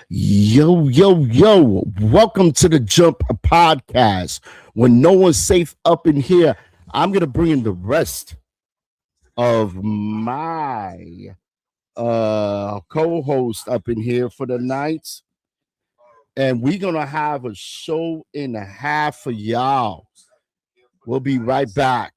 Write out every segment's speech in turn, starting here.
Yo. Welcome to the Jump Podcast. When no one's safe up in here, I'm going to bring in the rest of my co-host up in here for the night. And we're going to have a show and a half for y'all. We'll be right back.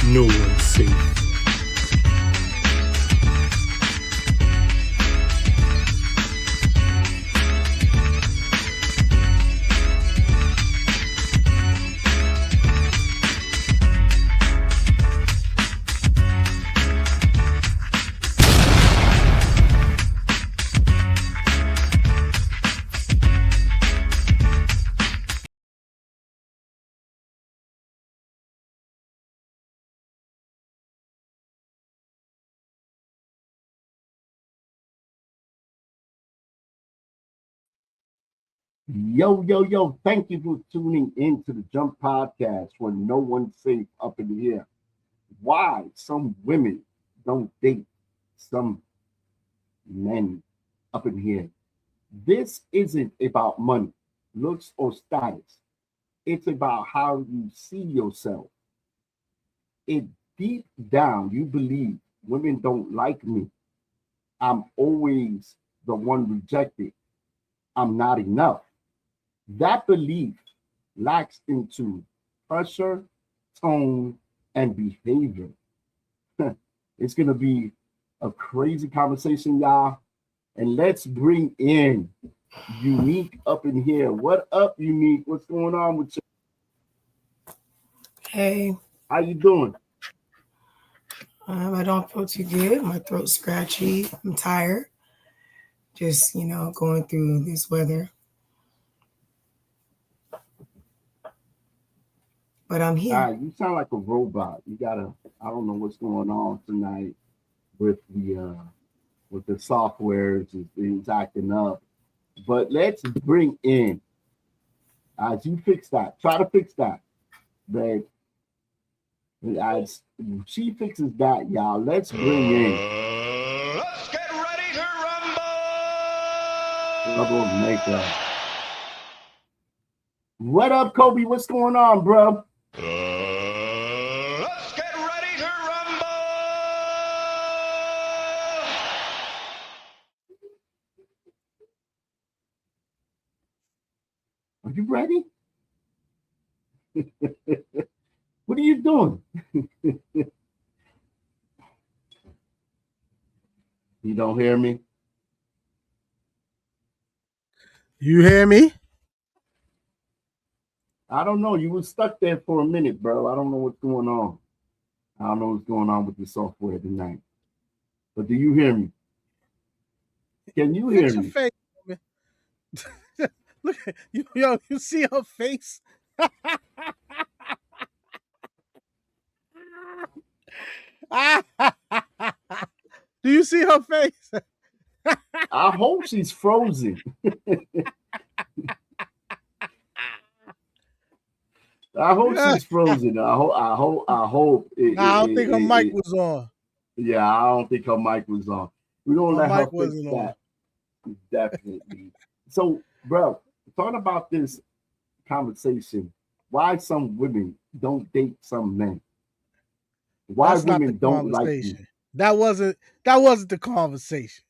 No one's safe. Yo. Thank you for tuning in to the Jump Podcast when no one's safe up in here. Why some women don't date some men up in here. This isn't about money, looks, or status. It's about how you see yourself. It deep down, you believe women don't like me. I'm always the one rejected. I'm not enough. That belief lacks into pressure, tone, and behavior. It's going to be a crazy conversation, y'all. And let's bring in Unique up in here. What up, Unique? What's going on with you? Hey. How you doing? I don't feel too good. My throat's scratchy. I'm tired. Just, going through this weather. But I'm here. All right, you sound like a robot. I don't know what's going on tonight with the softwares. It's acting up. But let's bring in, as you fix that, try to fix that. Babe. As she fixes that, y'all, let's bring in. Let's get ready to rumble. Troublemaker. What up, Kobe? What's going on, bro? Let's get ready to rumble. Are you ready? What are you doing? You don't hear me? You hear me? I don't know. You were stuck there for a minute, bro. I don't know what's going on. I don't know what's going on with the software tonight. But do you hear me? Can you hear me? Face, look, you see her face? Do you see her face? I hope she's frozen. I hope she's frozen. I hope. I don't think her mic was on. Yeah, I don't think her mic was on. We don't let her fix that. Definitely. So, bro, talking about this conversation, why some women don't date some men? Why women don't like you? That wasn't the conversation.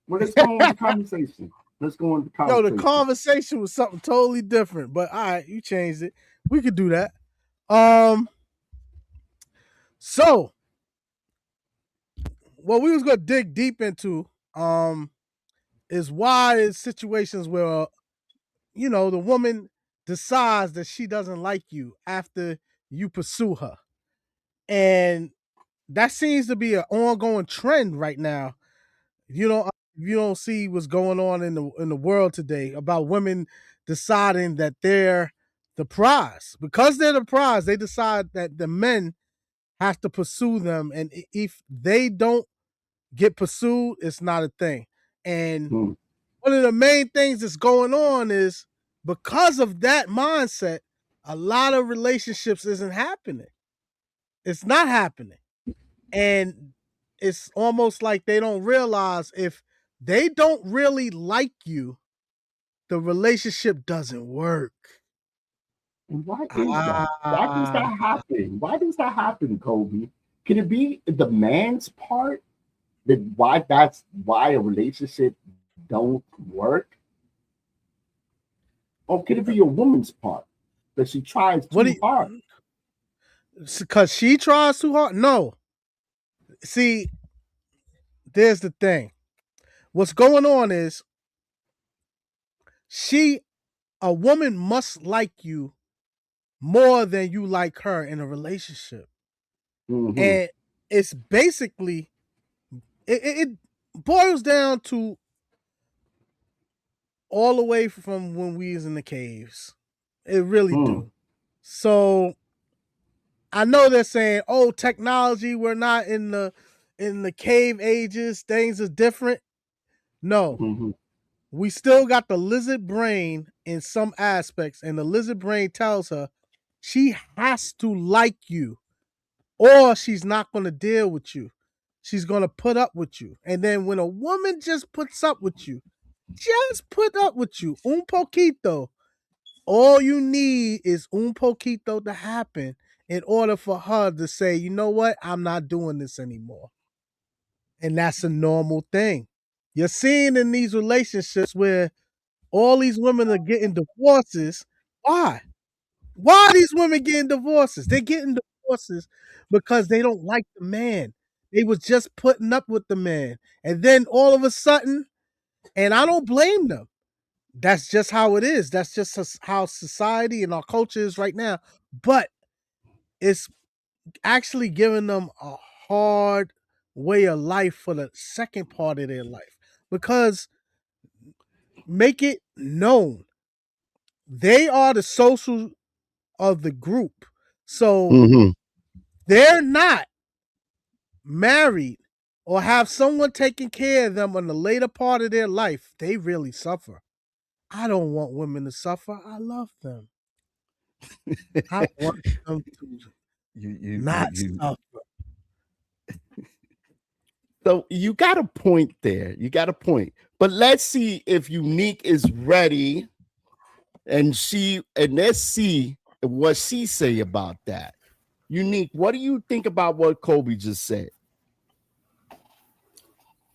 Well, let's go on the conversation. Yo, the conversation was something totally different. But all right, you changed it. We could do that. So what we was gonna dig deep into is why is situations where the woman decides that she doesn't like you after you pursue her. And that seems to be an ongoing trend right now. You don't see what's going on in the world today about women deciding that they're the prize. Because they're the prize, they decide that the men has to pursue them, and if they don't get pursued, it's not a thing. And one of the main things that's going on is because of that mindset, a lot of relationships isn't happening. It's not happening. And it's almost like they don't realize if they don't really like you, the relationship doesn't work. And why is that? Why does that happen? Why does that happen, Kobe? Can it be the man's part that's why a relationship don't work? Or could it be a woman's part that she tries too hard? Because she tries too hard? No. See, there's the thing. What's going on is a woman must like you more than you like her in a relationship. Mm-hmm. And it's basically, it boils down to all the way from when we was in the caves. It really do. So I know they're saying, oh, technology, we're not in the cave ages, things are different. No. We still got the lizard brain in some aspects, and the lizard brain tells her she has to like you, or she's not going to deal with you. She's going to put up with you. And then when a woman just puts up with you, un poquito, all you need is un poquito to happen in order for her to say, you know what, I'm not doing this anymore. And that's a normal thing. You're seeing in these relationships where all these women are getting divorces. Why? Why are these women getting divorces? They're getting divorces because they don't like the man. They was just putting up with the man. And then all of a sudden, and I don't blame them. That's just how it is. That's just how society and our culture is right now. But it's actually giving them a hard way of life for the second part of their life. Because make it known, they are the social of the group. So they're not married or have someone taking care of them on the later part of their life. They really suffer. I don't want women to suffer. I love them. I want them to not suffer. So you got a point there. You got a point. But let's see if Unique is ready, and let's see what she say about that. Unique, what do you think about what Kobe just said?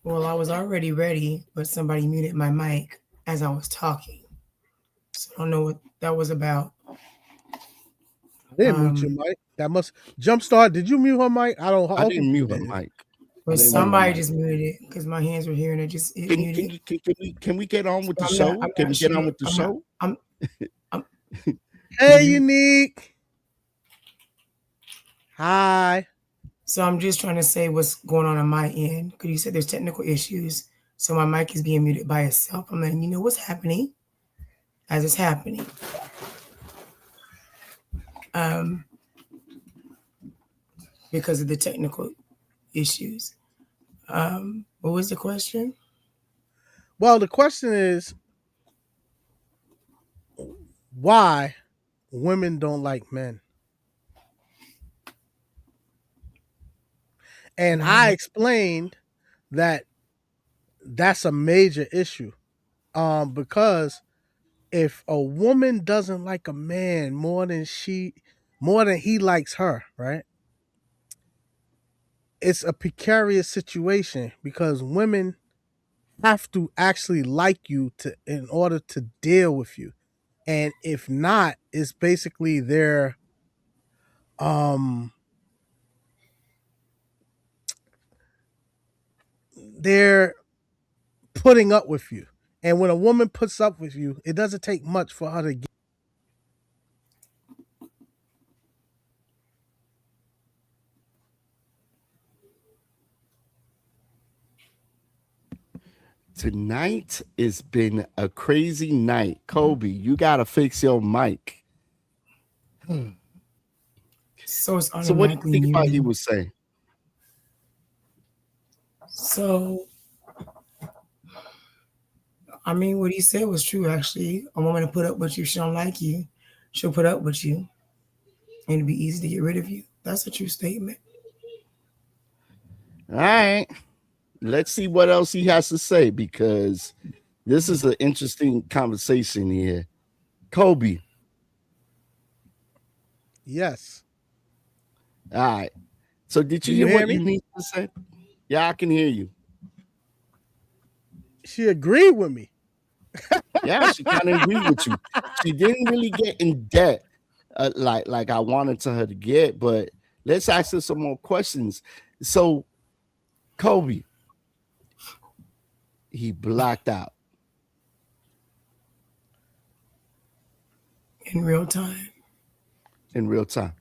Well, I was already ready, but somebody muted my mic as I was talking. So I don't know what that was about. I didn't mute your mic. That must Jumpstart. Did you mute her mic? I didn't mute her mic. But somebody just muted it because my hands were here and it muted. Can we get on with the show? Can we get on with the show? Hey, Unique. Hi. So I'm just trying to say what's going on my end, because you said there's technical issues. So my mic is being muted by itself. I'm letting you know what's happening as it's happening. Because of the technical issues. What was the question? Well, the question is why women don't like men. And I explained that that's a major issue. Because if a woman doesn't like a man more than he likes her, right? It's a precarious situation because women have to actually like you in order to deal with you. And if not, it's basically they're putting up with you. And when a woman puts up with you, it doesn't take much for her to get. Tonight has been a crazy night. Kobe, you got to fix your mic. So it's So what do you automatically think about he muted. was saying? So I mean, what he said was true. Actually, a woman to put up with you, she don't like you, she'll put up with you, and it'd be easy to get rid of you. That's a true statement. All right. Let's see what else he has to say, because this is an interesting conversation here. Kobe. Yes. All right. So did Do you you hear hear what me? Unique said? Yeah, I can hear you. She agreed with me. Yeah, she kind of agreed with you. She didn't really get in depth like I wanted her to get, but let's ask her some more questions. So, Kobe, he blacked out In real time. in real time.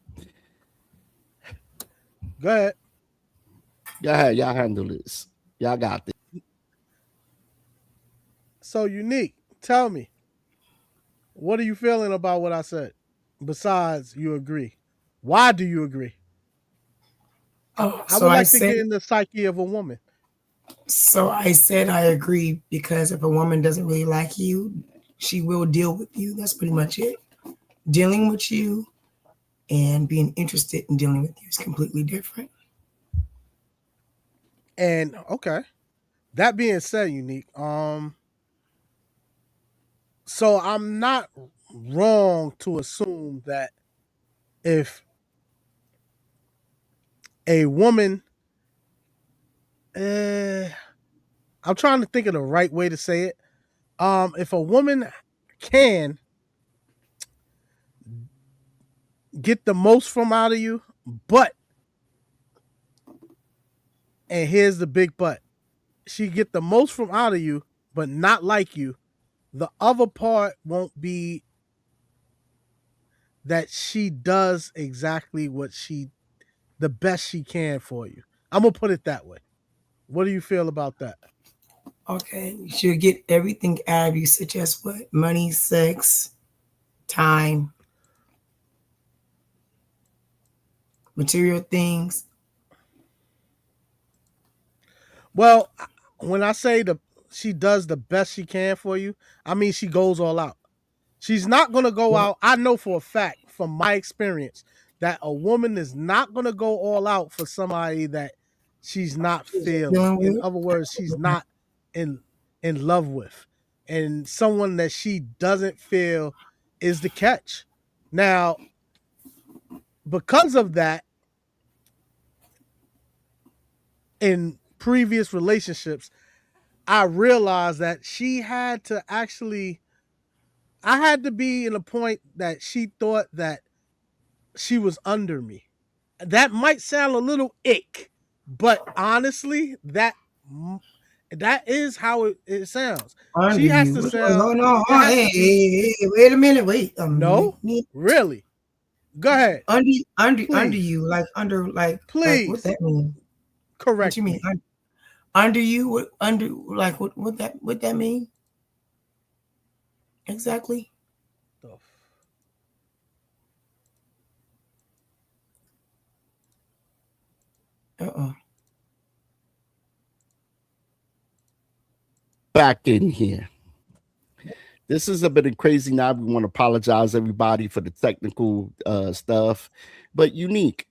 Go ahead. Go ahead, y'all handle this. Y'all got this. So Unique, tell me, what are you feeling about what I said? Besides, you agree. Why do you agree? Oh, I so would I like to said, get in the psyche of a woman. I agree because if a woman doesn't really like you, she will deal with you. That's pretty much it. Dealing with you and being interested in dealing with you is completely different. And okay. That being said, Unique, so I'm not wrong to assume that if a woman I'm trying to think of the right way to say it. If a woman can get the most from out of you, but and here's the big but, she get the most from out of you, but not like you, the other part won't be that she does exactly the best she can for you. I'm gonna put it that way. What do you feel about that? Okay, she'll get everything out of you, such as what? Money, sex, time, material things. Well, when I say she does the best she can for you, I mean she goes all out. She's not going to go Well, out. I know for a fact from my experience that a woman is not going to go all out for somebody that she's not feeling. dealing In with. other words, she's not in love with. And someone that she doesn't feel is the catch. Now, because of that, in previous relationships, I realized that she had to actually I had to be in a point that she thought that she was under me. That might sound a little ick, but honestly, that is how it sounds. Under She has you. to No, sound. no, It has hey, to be hey, hey, wait a minute, wait a no, minute. really. Go ahead, Under please, you, like under, like what please that mean? What correct you mean? me. Under you, what under, like what that mean? Exactly. The Uh-uh. Back in here. This is a bit crazy now. We want to apologize everybody for the technical stuff, but Unique.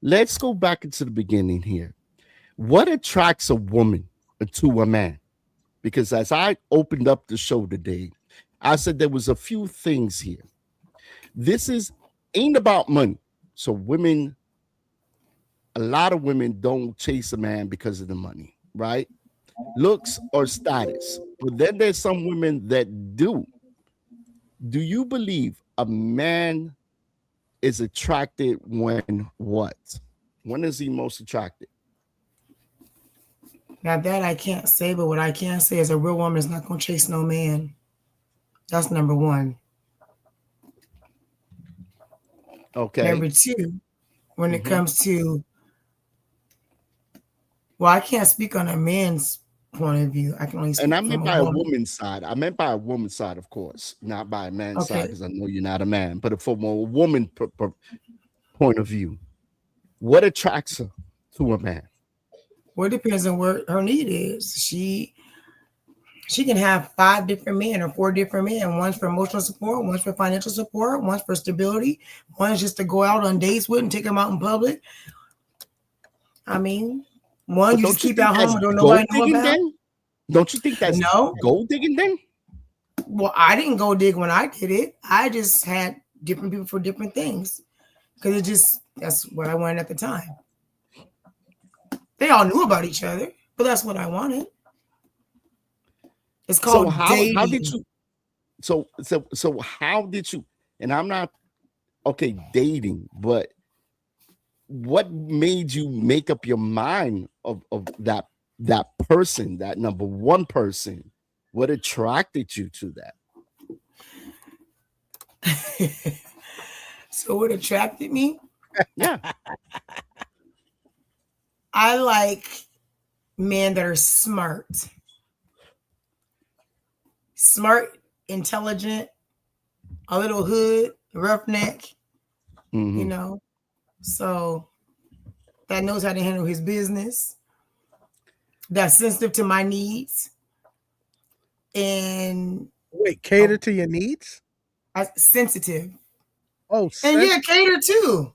Let's go back into the beginning here. What attracts a woman to a man? Because as I opened up the show today, I said there was a few things here. This is ain't about money. So women, a lot of women don't chase a man because of the money, right? Looks or status. But then there's some women that do. Do you believe a man is attracted when what? When is he most attracted? Now that I can't say, but what I can say is a real woman is not gonna chase no man. That's number one. Okay. Number two, when it Mhm. comes to, well, I can't speak on a man's point of view. I can only And speak I from meant a by a woman. woman's side. I meant by a woman's side, of course, not by a man's side, Okay. because I know you're not a man, but from a woman point of view. What attracts her to a man? Well, it depends on what her need is. She can have 5 different men or 4 different men. One's for emotional support, one's for financial support, one's for stability, one's just to go out on dates with and take them out in public. I mean, one But you don't just you keep think at home that's and don't gold nobody know digging about. then? Don't you think that's No. gold digging then? Well, I didn't go dig when I did it. I just had different people for different things because that's what I wanted at the time. They all knew about each other, but that's what I wanted. It's called dating. How did you so how did you, and I'm not okay dating, but what made you make up your mind of that person, that number one person? What attracted you to that? So what attracted me? Yeah. I like men that are smart, intelligent, a little hood, roughneck, you know, so that knows how to handle his business, that's sensitive to my needs, and Wait, cater to your needs? Sensitive. Oh, and yeah, cater too.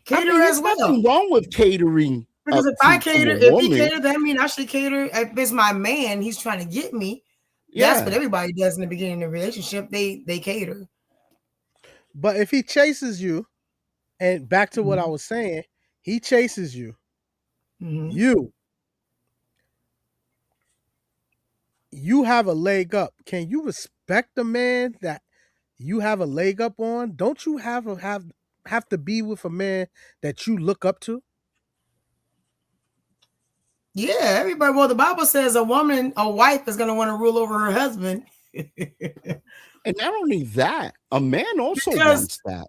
Cater as well. Nothing wrong with catering. Because if I cater, if he cater, that means I should cater. If it's my man, he's trying to get me. That's what everybody does in the beginning of a relationship. They cater. But if he chases you, and back to what I was saying, he chases you. You have a leg up. Can you respect the man that you have a leg up on? Don't you have to be with a man that you look up to? Yeah, everybody. Well, the Bible says a wife is going to want to rule over her husband. And not only that, a man also wants that.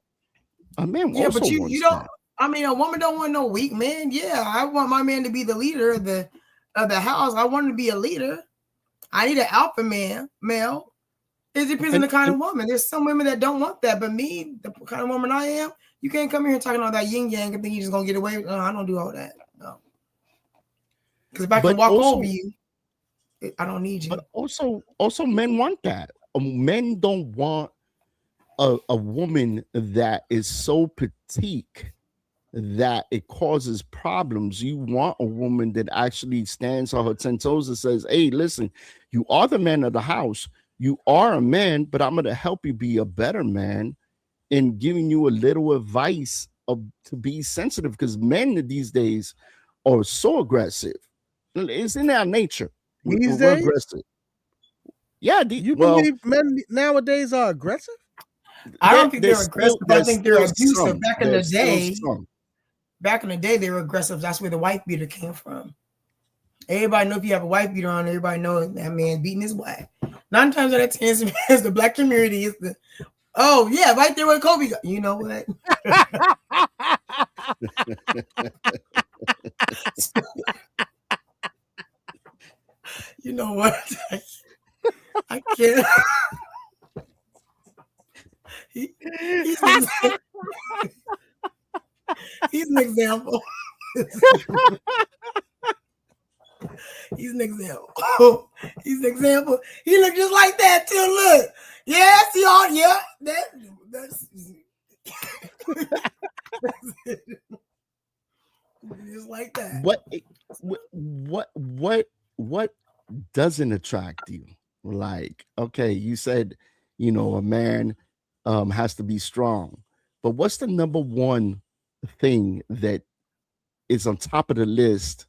A man also but wants you don't. that. I mean, a woman don't want no weak man. Yeah, I want my man to be the leader of the house. I want him to be a leader. I need an alpha male. It depends on the kind of woman. There's some women that don't want that, but me, the kind of woman I am, you can't come here talking all that yin yang and think you're just gonna get away with. No, I don't do all that. No, because if I can walk over you, I don't need you. But also men want that. Men don't want a woman that is so petite that it causes problems. You want a woman that actually stands on her 10 toes and says, hey, listen, you are the man of the house. You are a man, but I'm going to help you be a better man in giving you a little advice to be sensitive, because men these days are so aggressive. It's in our nature. We're aggressive. Yeah. You believe men nowadays are aggressive? I don't think they're aggressive. I think they're abusive. Back in the day, they were aggressive. That's where the wife beater came from. Everybody know if you have a wife beater on, everybody knows that man beating his wife. 9 times out of 10, the black community is right there with Kobe. You know what? You know what? I can't. He's an example. He's an example. He's an example. He looked just like that too. Look. Yeah, see all that's just like that. What doesn't attract you? Like, okay, you said, a man has to be strong, but what's the number one thing that is on top of the list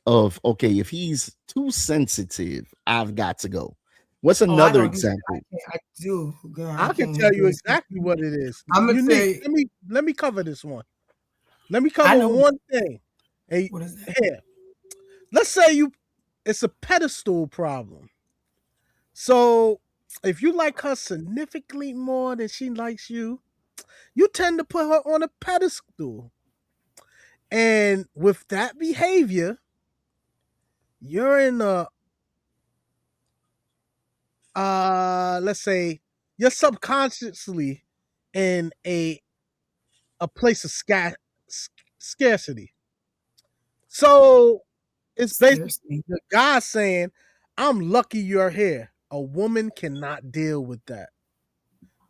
of, okay, if he's too sensitive, I've got to go? What's another example? I do. Girl, I can tell you exactly what it is. I'm gonna say. Let me cover this one. Let me cover one thing. Hey, what is that? Here, let's say it's a pedestal problem. So if you like her significantly more than she likes you, you tend to put her on a pedestal. And with that behavior, you're in let's say you're subconsciously in a place of scarcity. So it's basically Seriously. the guy saying, I'm lucky you're here. A woman cannot deal with that.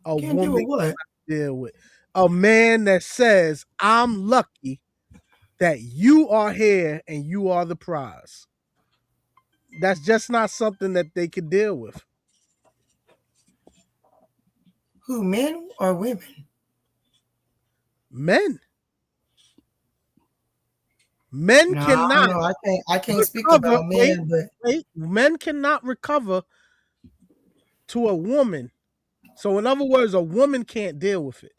A Can't do woman it what? deal with a man that says, I'm lucky that you are here and you are the prize. That's just not something that they could deal with. Who, men or women? Men No, I don't cannot know. I can't speak recover. about men, but Men cannot recover to a woman. So in other words, a woman can't deal with it.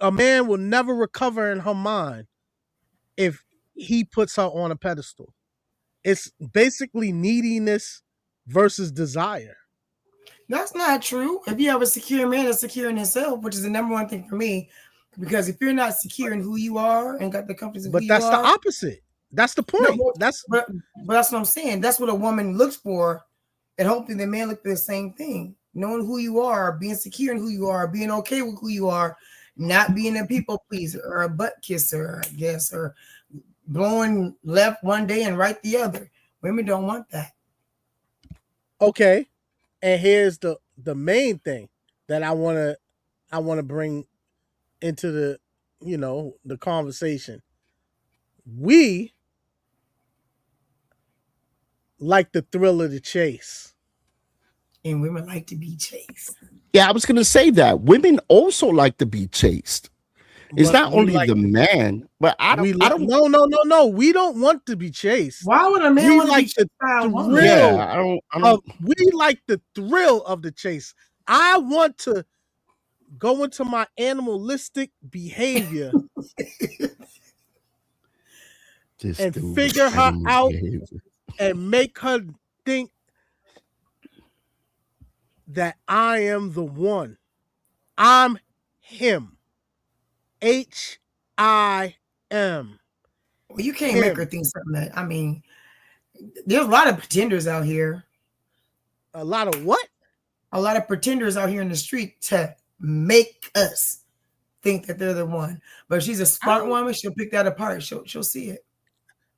A man will never recover in her mind if he puts her on a pedestal. It's basically neediness versus desire. that's not true. If you have a secure man that's secure in himself, which is the number one thing for me, because if you're not secure in who you are and got the confidence in who But you that's the are, opposite. That's the no, point. but that's what I'm saying. That's what a woman looks for, and hopefully the man look for the same thing. Knowing who you are, being secure in who you are, being okay with who you are, not being a people pleaser or a butt kisser, I guess, or blowing left one day and right the other. Women don't want that. Okay. And here's the main thing that I wanna bring into the conversation. We like the thrill of the chase. And women like to be chased. Yeah, I was going to say that women also like to be chased. It's But not we only like the man, but I don't. no. We don't want to be chased. Why would a man We want to be like chased the by a woman? thrill. Yeah, I don't. We like the thrill of the chase. I want to go into my animalistic behavior This and dude with figure her animal out behavior. and make her think that I am the one. I'm him. HIM. Well, you can't make her think something that, I mean, there's a lot of pretenders out here. A lot of what? A lot of pretenders out here in the street to make us think that they're the one. But if she's a smart woman, she'll pick that apart. She'll see it.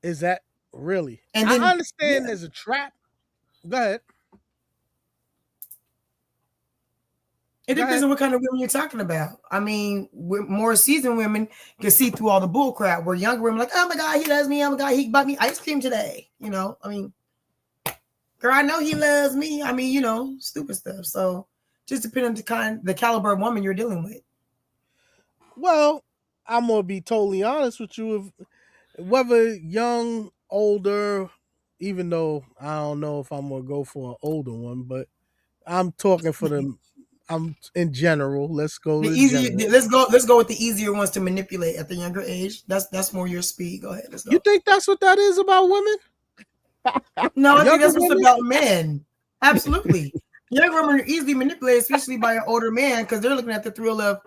Is that really? And then I understand there's a trap. Go ahead. It depends on what kind of women you're talking about. I mean, more seasoned women can see through all the bull crap. Where younger women like, oh my God, he loves me. Oh my God, he bought me ice cream today. I mean, girl, I know he loves me. I mean, stupid stuff. So just depending on the caliber of woman you're dealing with. Well, I'm gonna be totally honest with you. Whether young, older, even though I don't know if I'm gonna go for an older one, but I'm talking for them. I'm in general. Let's go. Let's go with the easier ones to manipulate at the younger age. That's more your speed. Go ahead. Let's go. You think that's what that is about women? No, I think that's what's about men. Absolutely. Younger women are easily manipulated, especially by an older man, because they're looking at the thrill of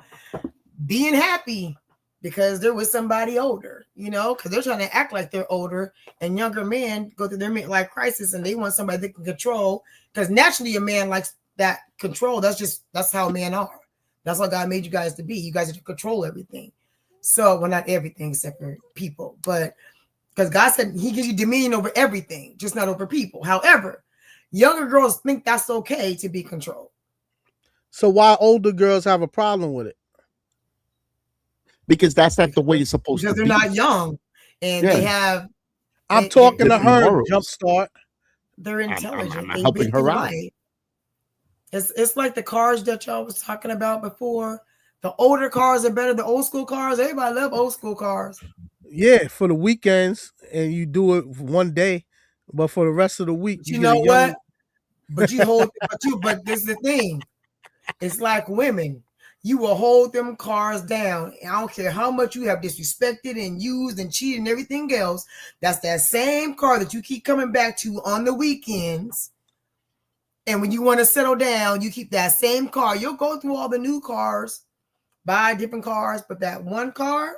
being happy because they're with somebody older, because they're trying to act like they're older, and younger men go through their midlife crisis and they want somebody they can control, because naturally a man likes that control. That's how men are. That's how God made you guys to be. You guys are to control everything. So, well, not everything except for people, but because God said he gives you dominion over everything, just not over people. However, younger girls think that's okay to be controlled. So why older girls have a problem with it? Because that's not the way it's supposed to be. Because they're not young, and they have. I'm talking to her, morals. Jumpstart. They're intelligent. I'm helping her out. It's like the cars that y'all was talking about before. The older cars are better than old school cars. Everybody love old school cars. Yeah, for the weekends, and you do it one day, but for the rest of the week, you know what? But you hold, but this is the thing. It's like women. You will hold them cars down. I don't care how much you have disrespected and used and cheated and everything else. That's that same car that you keep coming back to on the weekends. And when you want to settle down, you keep that same car. You'll go through all the new cars, buy different cars, but that one car,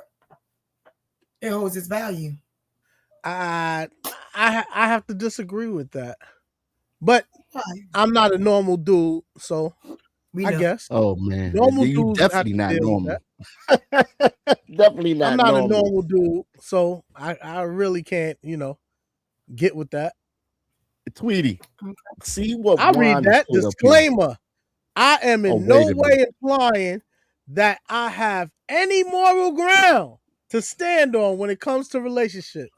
it holds its value. I have to disagree with that. But Why? I'm not a normal dude, so We I know. guess. Oh man, Normal you dudes would have definitely to not deal with normal. Definitely that. I'm not not a normal. normal dude, so I really can't, get with that. Tweety, see what I read Juan that put up here. disclaimer. I am Oh, in no wait a way implying that I have any moral ground to stand on when it comes to relationships.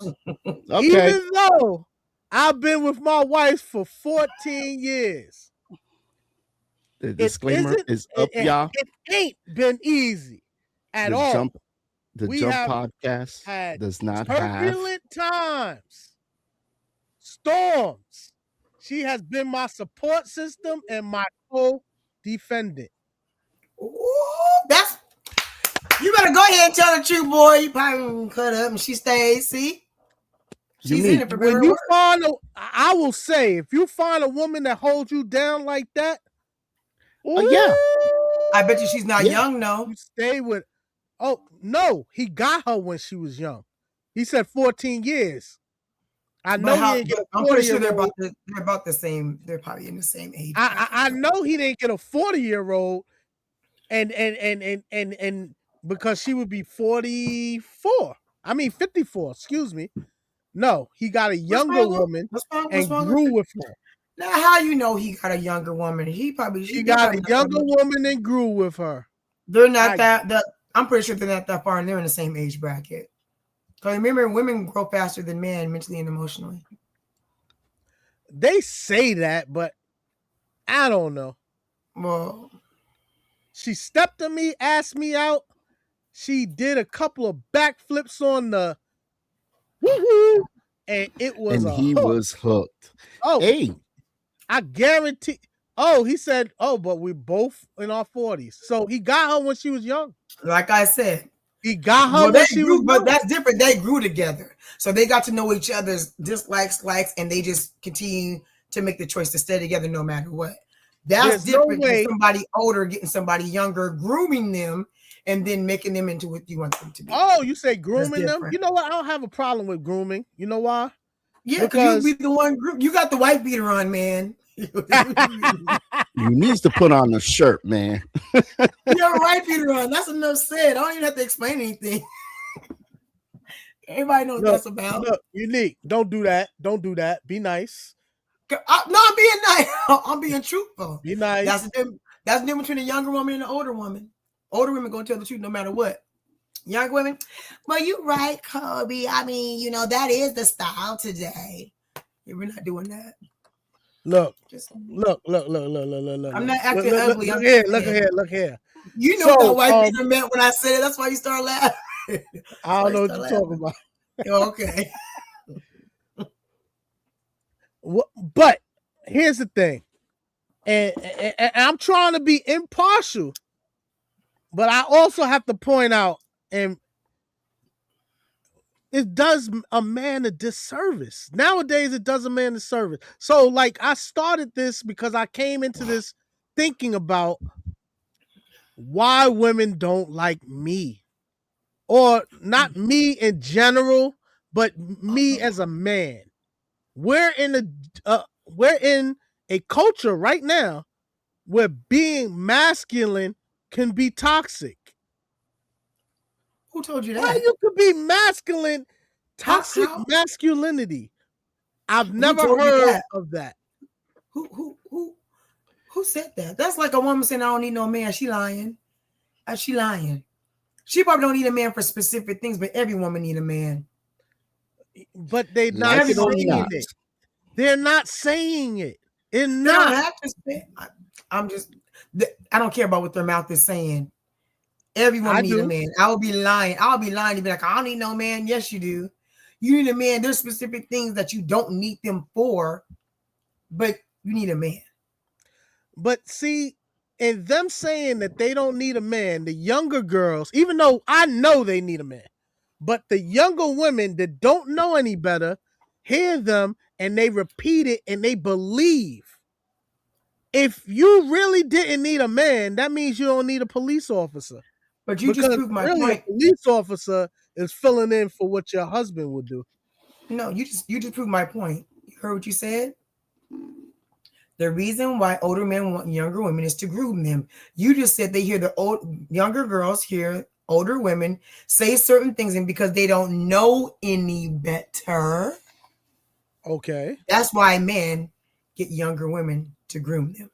Okay, Even though I've been with my wife for 14 years. the It disclaimer isn't is up, y'all. it ain't been easy at The all. jump, the We jump have podcast had does not have. turbulent times, storms. She has been my support system and my co-defendant. Ooh, that's you better go ahead and tell the truth, boy. You probably gonna cut up and she stays. See, she's in Unique. it for When better you work. I will say, if you find a woman that holds you down like that, Yeah. I bet you she's not Yeah. young, no. you stay with. Oh no, he got her when she was young. He said 14 years. I know he didn't get a I'm pretty sure 40-year-old. they're about the same. They're probably in the same age. I know he didn't get a 40-year-old, and because she would be 44. I mean 54. Excuse me. No, he got a younger woman and grew with her. Now, how you know he got a younger woman? He got a younger woman and grew with her. They're not I'm pretty sure they're not that far, and they're in the same age bracket. Because remember, women grow faster than men mentally and emotionally. They say that, but I don't know. Well, she stepped on me, asked me out. She did a couple of backflips on the woo-hoo, and it was and he was hooked. Oh, hey, I guarantee. Oh, he said, oh, but we're both in our 40s. So he got her when she was young. Like I said, he got her when she was young. But that's different. They grew together. So they got to know each other's dislikes, likes, and they just continue to make the choice to stay together no matter what. That's different than somebody older getting somebody younger, grooming them, and then making them into what you want them to be. Oh, you say grooming them? You know what? I don't have a problem with grooming. You know why? Yeah, because you be the one group. You got the white beater on, man. You needs to put on a shirt, man. You're right, Peter. That's enough said. I don't even have to explain anything. Everybody knows what that's about. Look, Unique. Don't do that. Don't do that. Be nice. No, I'm being nice. I'm being truthful. Be nice. That's the difference between a younger woman and an older woman. Older women gonna tell the truth no matter what. Young women, well, you're right, Kobe. I mean, that is the style today. Yeah, we're not doing that. Look. Look. I'm not acting ugly. Look here. You know what white people meant when I said it. That's why you start laughing. I don't know what you're talking about. Okay. But here's the thing. And I'm trying to be impartial, but I also have to point out, and it does a man a disservice. Nowadays, it does a man a disservice. So, I started this because I came into this thinking about why women don't like me. Or not me in general, but me as a man. We're in a culture right now where being masculine can be toxic. Who told you that? Why you could be masculine, toxic masculinity? I've never heard of that. Who said that? That's like a woman saying, I don't need no man. She lying. She lying. She probably don't need a man for specific things, but every woman need a man. But they're not saying it. They're not saying it. They're not. I don't care about what their mouth is saying. Everyone needs a man. I will be lying. I'll be lying to be like, I don't need no man. Yes, you do. You need a man. There's specific things that you don't need them for, but you need a man. But see, in them saying that they don't need a man, the younger girls, even though I know they need a man, but the younger women that don't know any better hear them and they repeat it and they believe. If you really didn't need a man, that means you don't need a police officer. But you just proved my point. A police officer is filling in for what your husband would do. No, you just proved my point. You heard what you said? The reason why older men want younger women is to groom them. You just said they hear the younger girls hear older women say certain things, and because they don't know any better, Okay. that's why men get younger women to groom them,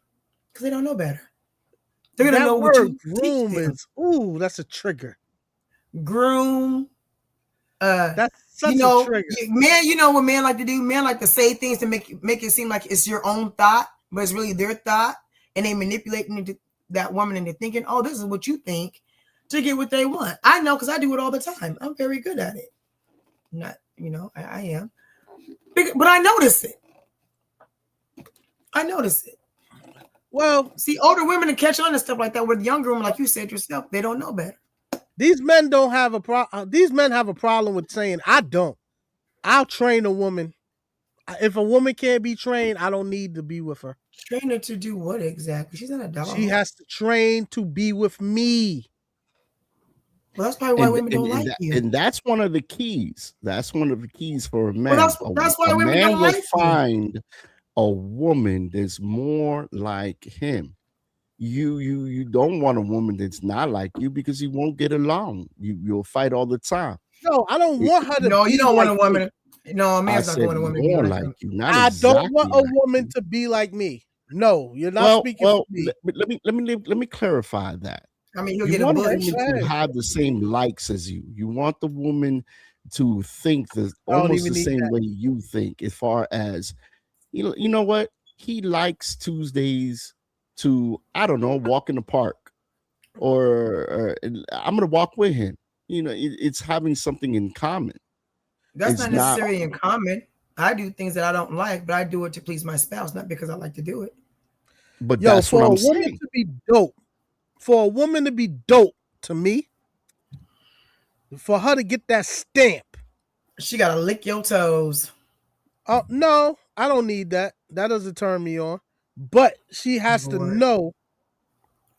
because they don't know better. They're gonna That know what word you teach groom them. is that's a trigger. Groom. That's such You a know, trigger. men. You know what men like to do? Men like to say things to make it seem like it's your own thought, but it's really their thought, and they manipulate that woman into thinking, "Oh, this is what you think," to get what they want. I know because I do it all the time. I'm very good at it. Not, I am, but I notice it. Well, See, older women can catch on to stuff like that. With younger women, like you said yourself, they don't know better. these men don't have a problem. These men have a problem with saying, "I don't. I'll train a woman. If a woman can't be trained, I don't need to be with her. Train her to do what exactly? She's not a dog. She has to train to be with me." Well, that's probably why women don't like you. And that's one of the keys. That's one of the keys for a man. Well, that's why a women man don't will like you. find a woman that's more like him. You don't want a woman that's not like you because you won't get along. You'll fight all the time. No, I don't want her to No, be you don't want like a woman. me. No, a I man's not said going to a woman to be more like like him. you, not I exactly don't want a like woman you. to be like me. No, you're not speaking for me. Let me clarify that. I mean, he'll You get a want a bush. woman to have the same likes as you. You want the woman to think I don't almost even the need same that. way you think, as far as you know what? He likes Tuesdays to, I don't know, walk in the park. Or I'm gonna walk with him. It's having something in common. That's It's not not, necessarily in common. I do things that I don't like, but I do it to please my spouse, not because I like to do it. but Yo, that's what for a I'm woman saying. to be dope, to me, for her to get that stamp. She got to lick your toes. No, I don't need that. That doesn't turn me on. But she has to Lord. know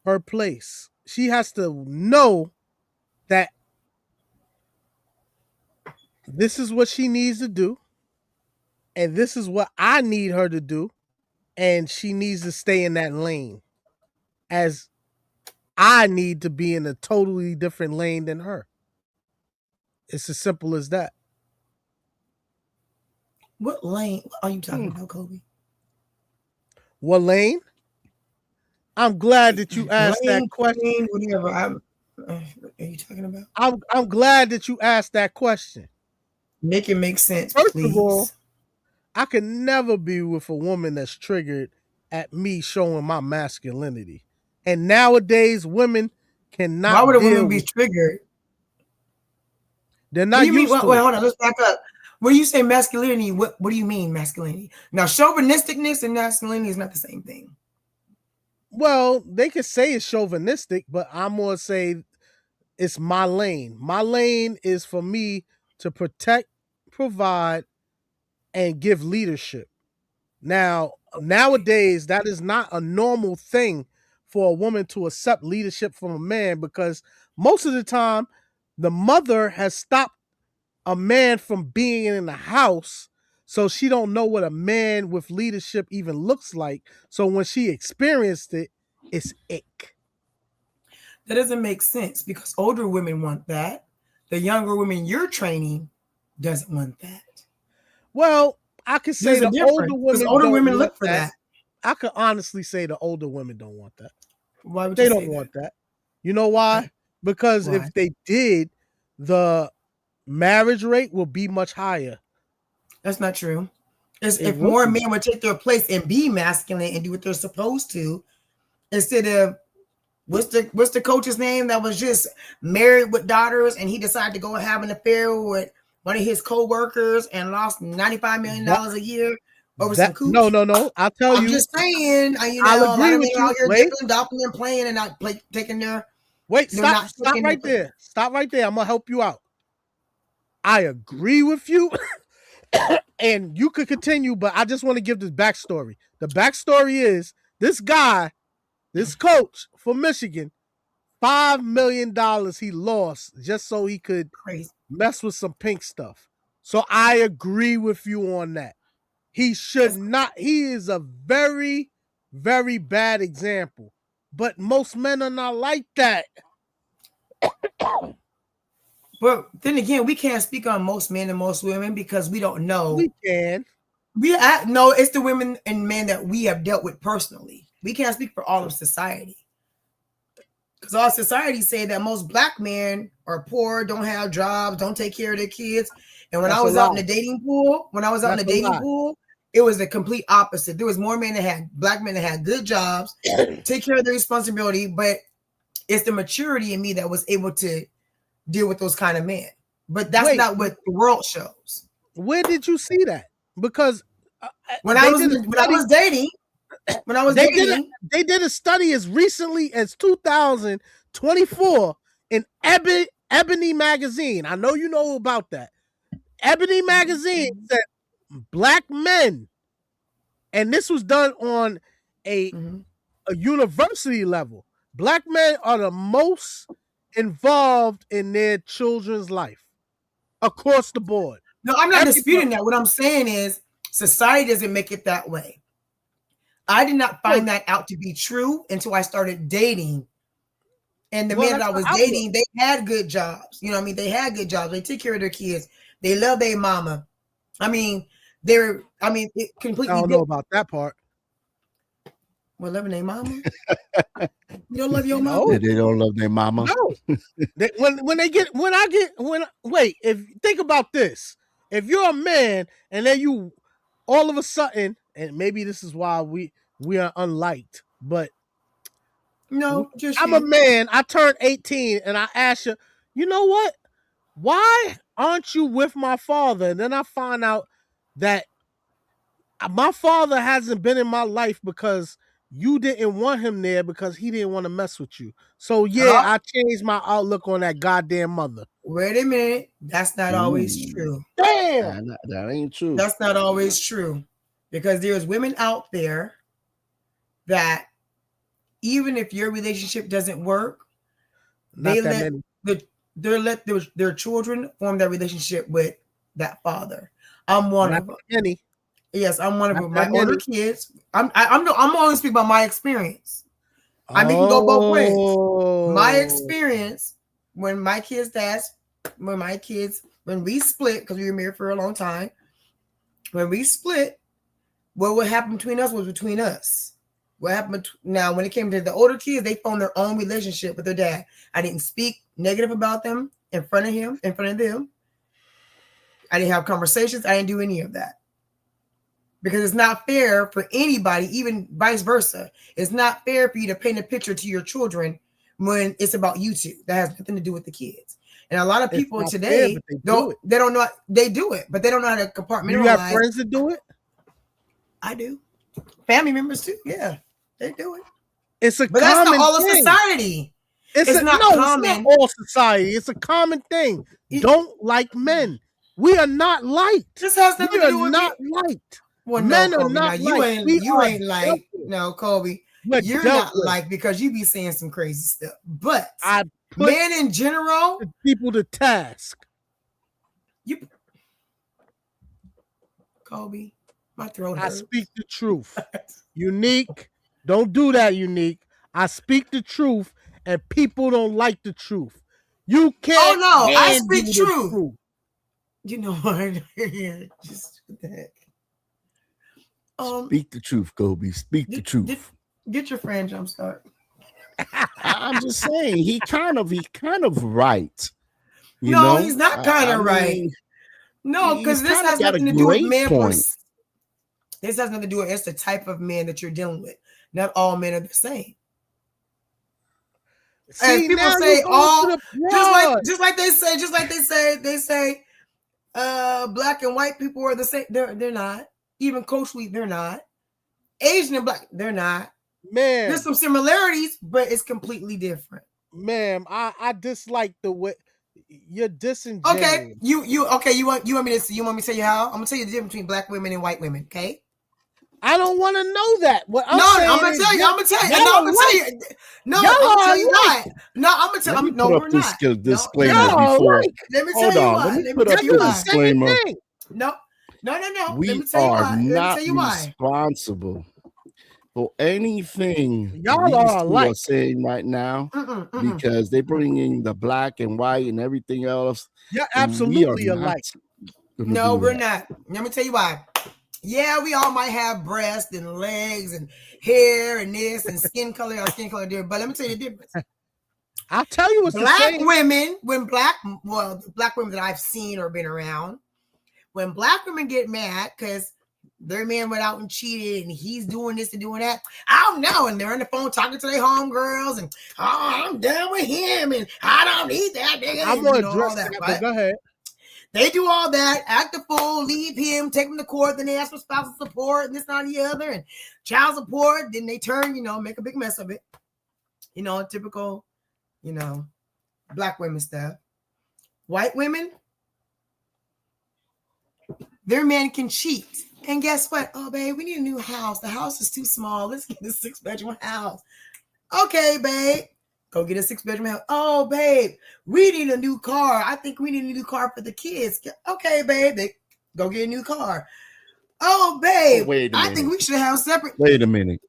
her place. She has to know that this is what she needs to do, and this is what I need her to do, and she needs to stay in that lane, as I need to be in a totally different lane than her. It's as simple as that. What lane are you talking about, Kobe? What lane? I'm glad that you asked Lane, that question. lane, whatever. What are you talking about? I'm glad that you asked that question. Make it make sense, First please. of all, I could never be with a woman that's triggered at me showing my masculinity. And nowadays, women cannot Why would a deal woman be with. triggered? They're What do not you mean? used to Wait, it. hold on. Let's back up. When you say masculinity, what do you mean masculinity? Now, chauvinisticness and masculinity is not the same thing. Well, they could say it's chauvinistic, but I'm gonna say it's my lane. My lane is for me to protect, provide, and give leadership. Now, nowadays, that is not a normal thing for a woman to accept leadership from a man, because most of the time, the mother has stopped a man from being in the house, so she don't know what a man with leadership even looks like. So when she experienced it, it's ick. That doesn't make sense because older women want that. The younger women you're training doesn't want that. Well, I could say There's a the older difference because women older don't women want look for that. that. I could honestly say the older women don't want that. Why would They you don't say want that? that. You know why? Because Why? if they did, the marriage rate will be much higher. That's not true. It If would more be. men would take their place and be masculine and do what they're supposed to, instead of what's the coach's name that was just married with daughters and he decided to go and have an affair with one of his co-workers and lost $95 million a year over some cooch? No. I'll tell I'm you. just saying, I'll a lot agree of men with are out you. here Wait. dipping, dopping, and playing and not taking their. Wait, They're stop not taking right their- there. Stop right there. I'm gonna help you out. I agree with you. And you could continue, but I just want to give this backstory. The backstory is this guy, this coach from Michigan, $5 million he lost just so he could Crazy. mess with some pink stuff. So I agree with you on that. He should not. He is a very very bad example. But most men are not like that. But then again, we can't speak on most men and most women because we don't know. We can. No, it's the women and men that we have dealt with personally. We can't speak for all of society. Because all society say that most black men are poor, don't have jobs, don't take care of their kids. And when I was out in the dating pool, it was the complete opposite. There was more black men that had good jobs, take care of their responsibility, but it's the maturity in me that was able to deal with those kind of men. But that's not what the world shows. Where did you see that? Because when I was dating, they did a study as recently as 2024 in Ebony magazine. I know you know about that. Ebony magazine said black men, and this was done on a university level. Black men are the most involved in their children's life across the board. No, I'm not disputing that. What I'm saying is society doesn't make it that way. I did not find that out to be true until I started dating. And the men that I was dating, they had good jobs. You know what I mean? They had good jobs. They took care of their kids. They love their mama. I mean, it completely. I don't know about that part. Well, loving their mama? You don't love your mama? They don't love their mama. No. Think about this. If you're a man and then you all of a sudden, and maybe this is why we are unliked, but no, I'm a man. I turned 18 and I ask you, you know what? Why aren't you with my father? And then I find out that my father hasn't been in my life because you didn't want him there because he didn't want to mess with you. So I changed my outlook on that goddamn mother. Wait a minute. That's not always true. Damn. That ain't true. That's not always true. Because there's women out there that even if your relationship doesn't work, they let their children form that relationship with that father. I'm one of them. Yes, I'm one of them. My older kids. I'm only speaking about my experience. I mean, can go both ways. My experience when we split, because we were married for a long time. When we split, what happened between us was between us. What happened now when it came to the older kids, they formed their own relationship with their dad. I didn't speak negative about them in front of them. I didn't have conversations. I didn't do any of that. Because it's not fair for anybody, even vice versa. It's not fair for you to paint a picture to your children when it's about you two. That has nothing to do with the kids. And a lot of people today don't know they do it, but they don't know how to compartmentalize. You have friends that do it? I do. Family members too. Yeah, they do it. But that's not all of society. It's not common. It's not all society. It's a common thing. Don't like men. We are not liked. This has nothing to do with not liked. Well, men no, are Kobe, not you liked. ain't like no, Kobe. You're not like because you be saying some crazy stuff. But men in general, people to task. Kobe, my throat I hurts. speak the truth. Unique, don't do that, Unique. I speak the truth, and people don't like the truth. You can't. Oh no, I speak truth. You know what? Just what the heck. Speak the truth, Kobe. Speak the truth. Get your friend jumpstart. I'm just saying, he kind of right. He's not kind of right. No, because this has nothing to do with man. This has nothing to do with it's the type of man that you're dealing with. Not all men are the same. As people say, just like they say, black and white people are the same. They're not. Even culturally, they're not. Asian and black, they're not. Man, there's some similarities, but it's completely different. Ma'am, I dislike the way you're disingenuous. Okay, you want me to tell you how? I'm gonna tell you the difference between black women and white women. Okay. I don't want to know that. What I'm gonna tell you. No, I'm gonna tell you. No, I'm gonna tell you why. No, I'm gonna tell you. No, we're not. Disclaimer before. Let me tell you why. Let me put up the disclaimer. No. We are not responsible for anything Y'all these are two are alike. saying right now, Mm-mm. because they bring in the black and white and everything else. You're We are absolutely not alike. gonna No, do we're that. not. Let me tell you why. Yeah, we all might have breasts and legs and hair and this and skin color or skin color different. But let me tell you the difference. I'll tell you what's the Black same. women, the black women that I've seen or been around, when black women get mad because their man went out and cheated and he's doing this and doing that, I don't know. And they're on the phone talking to their homegirls and, oh, I'm done with him and I don't need that nigga. I'm and, gonna you know, address all that, that, right? but go ahead. They do all that, act the fool, leave him, take him to court, then they ask for spousal support and this, not the other, and child support. Then they turn, make a big mess of it. Typical, black women stuff. White women, their man can cheat. And guess what? Oh, babe, we need a new house. The house is too small. Let's get a 6-bedroom house. Okay, babe. Go get a 6-bedroom house. Oh, babe, we need a new car. I think we need a new car for the kids. Okay, babe. They go get a new car. Oh, babe, wait a I think minute. we should have separate. Wait a minute.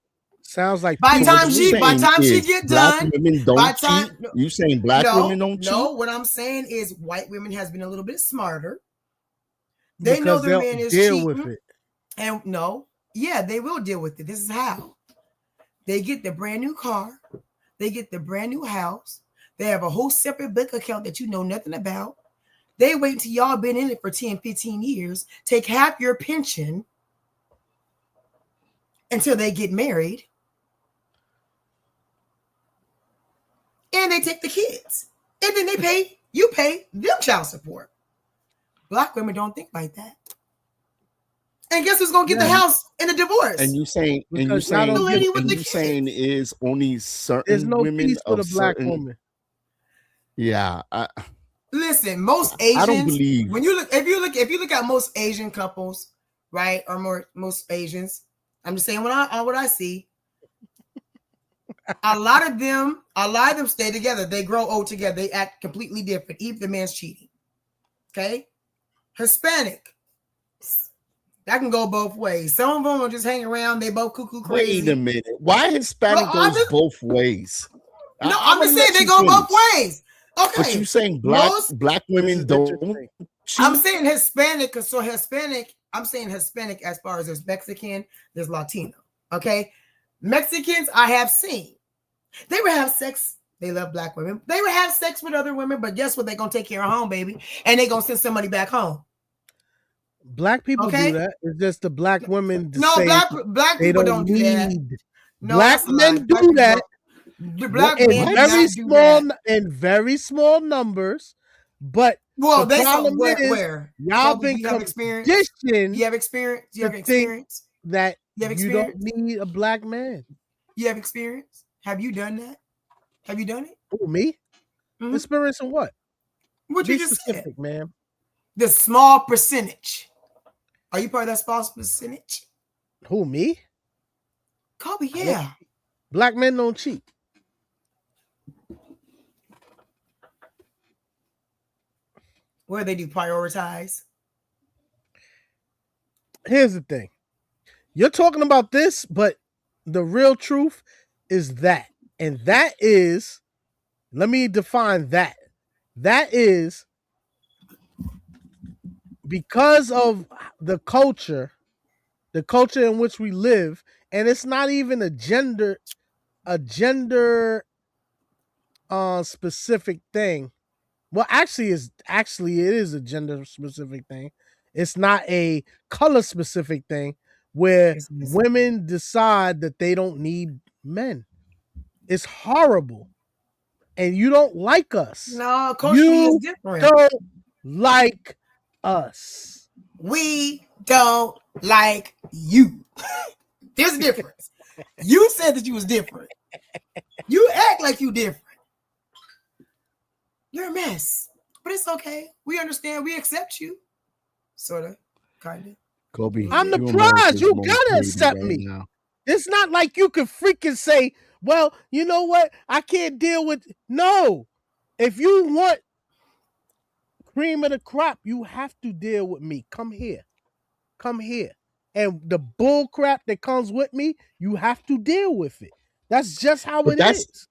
Sounds like By too time much she- weed. by time she Is get black done, women by don't time- cheat? You saying black women don't cheat? No, what I'm saying is white women has been a little bit smarter. They know because their they'll man is deal cheating. with it. And they will deal with it. This is how. They get the brand new car. They get the brand new house. They have a whole separate bank account that you know nothing about. They wait until y'all been in it for 10, 15 years, take half your pension until they get married. And they take the kids. And then you pay them child support. Black women don't think like that. And guess who's gonna get the house in a divorce? And you saying The lady with the saying kids. is only certain There's no women peace for of the black certain. woman. Yeah, Listen, most Asians. I don't believe. When if you look at most Asian couples, right, or most Asians, I'm just saying what I see. A lot of them stay together. They grow old together. They act completely different. Even the man's cheating. Okay, Hispanic. That can go both ways. Some of them will just hang around. They both cuckoo crazy. Wait a minute. Why Hispanic goes both ways? No, I'm just saying they go both ways. Okay. But you saying black women don't cheat? I'm saying Hispanic, so Hispanic, I'm saying Hispanic as far as there's Mexican, there's Latino. Okay. Mexicans I have seen. They would have sex. They love black women. They would have sex with other women, but guess what? They're gonna take care of home, baby. And they're gonna send somebody back home. Black people do that. It's just the black women. No, black people don't do that. No, black men do that. The black in very small numbers, but well, the problem is where y'all been conditioned. You have experience. You have experience that you don't need a black man. You have experience. Have you done that? Have you done it? Oh, me? Mm-hmm. Experience in what? What you just specific, said, man. The small percentage. Are you part of that small percentage? Who, me? Kobe, yeah. Black men don't cheat. Where they do prioritize. Here's the thing. You're talking about this, but the real truth is that. And that is, let me define that. That is because of the culture in which we live, and it's not even a gender specific thing. Well, actually it is a gender specific thing. It's not a color specific thing where women decide that they don't need men. It's horrible. And you don't like us. No, culturally is different. Don't like us. We don't like you. There's a difference. You said that you was different. You act like you different. You're a mess. But it's okay. We understand. We accept you. Sort of. Kind of. Kobe, I'm the prize. You gotta accept me. Now. It's not like you can freaking say, well, you know what? I can't deal with. No. If you want cream of the crop, you have to deal with me. Come here. Come here. and the bull crap that comes with me, you have to deal with it. That's just how But it that's- is.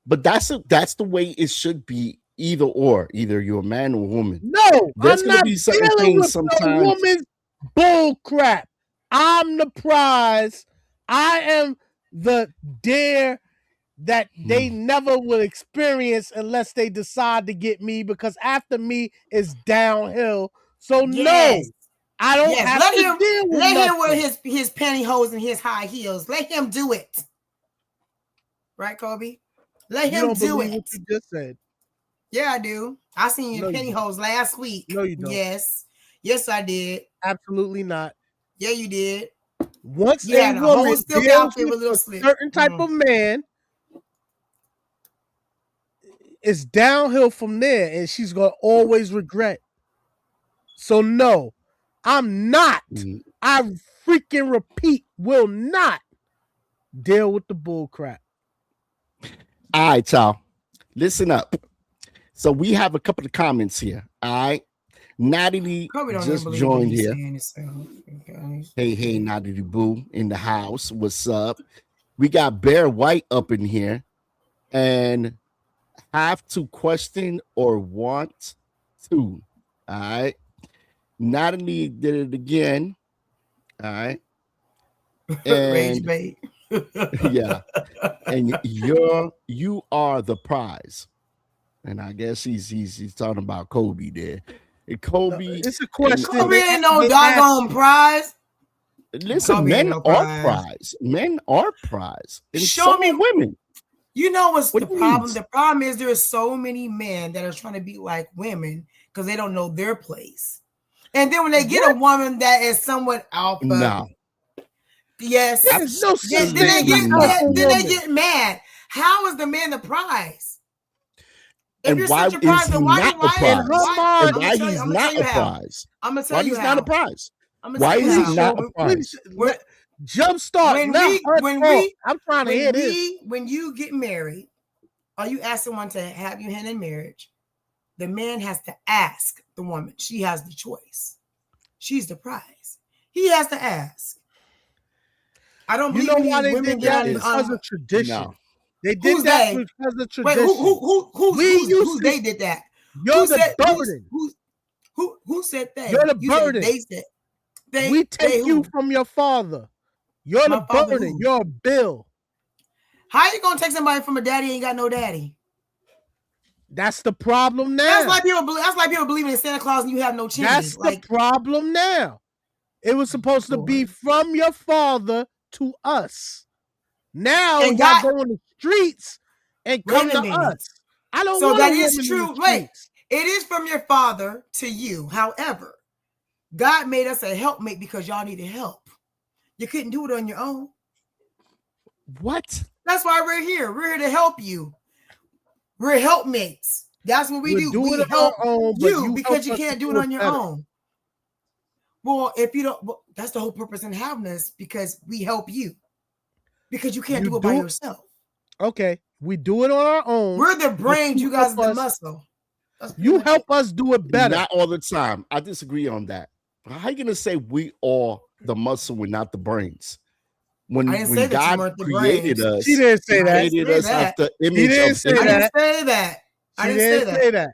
But that's the way it should be. Either or, either you're a man or a woman. No, There's I'm gonna not be certain dealing things with no sometimes. woman's bull crap. I'm the prize. I am the dare that they never will experience unless they decide to get me, because after me is downhill. So no, Yes. I don't Yes. have Let to him deal with let him nothing. wear his pantyhose and his high heels. Let him do it. Right, Kobe? Let You him don't do believe it. what you just said. Yeah, I do. I seen you No, in you pantyhose last week. No, you don't. Yes. Yes, I did. Absolutely not. Yeah, you did. Once You a had a whole woman silk deals outfit with with a little a slit. certain type of man, it's downhill from there, and she's gonna always regret. So no, I'm not. I freaking repeat, will not deal with the bull crap. All right, y'all. Listen up. So we have a couple of comments here. All right. Natalie Kobe don't just even believe what joined he's here. saying himself. Okay. Hey, Natalie Boo in the house. What's up? We got Bear White up in here. And have to question or want to. All right. Natalie did it again. All right. Rage And bait. yeah. And you are the prize. And I guess he's talking about Kobe there. And Kobe, It's a question. Kobe ain't no doggone prize. Listen, Kobe men ain't no are prize. prize. Men are prize. And Show so me- are women. You know what's What the do you problem? mean? The problem is there are so many men that are trying to be like women because they don't know their place. And then when they get a woman that is somewhat alpha, No. yes, There's no then such they thing get as not. alpha then they woman. get mad. How is the man the prize? If And you're why such a prize, is he then why not why, a prize? why And why he's not a how. prize? I'm gonna tell Why you he's how. not a prize? I'm gonna Why tell you is he how. not a prize? Jumpstart. When Not we- her when fault. we- I'm trying to hear this. When you get married, or you ask someone to have you hand in marriage, the man has to ask the woman. She has the choice. She's the prize. He has to ask. I don't You believe know in why these they women did that? get Because of tradition. No. They did Who's that they? because of Wait, tradition. who's they did that? You're the burden. Who said they? You're the You said burden. they said they. We take they you who? from your father. You're My the father burden. who? You're a bill. How you gonna take somebody from a daddy who ain't got no daddy? That's the problem now. That's like people believing in Santa Claus and you have no chimneys. That's the problem now. It was supposed to be from your father to us. Now And y'all God- go in the streets and Wait come a to minute. us. I don't So want that a is woman true. in the Wait, streets. it is from your father to you. However, God made us a helpmate because y'all needed help. You couldn't do it on your own. What? That's why we're here. We're here to help you. We're helpmates. That's what we We'll do. do We it on help our own, but you you because you help us can't to do it do on it your better. own. Well, if you don't, that's the whole purpose in having us, because we help you. Because you can't do it by yourself. Okay, we do it on our own. We're the brains, you guys are the help us- muscle. You help us do it better. Not all the time. I disagree on that. How you gonna say we are the muscle and not the brains? I didn't say When that you God weren't the created brains. us, She didn't say He that. created I didn't us say that. after She image didn't of say I Him. that. didn't say that. I She didn't say didn't say that.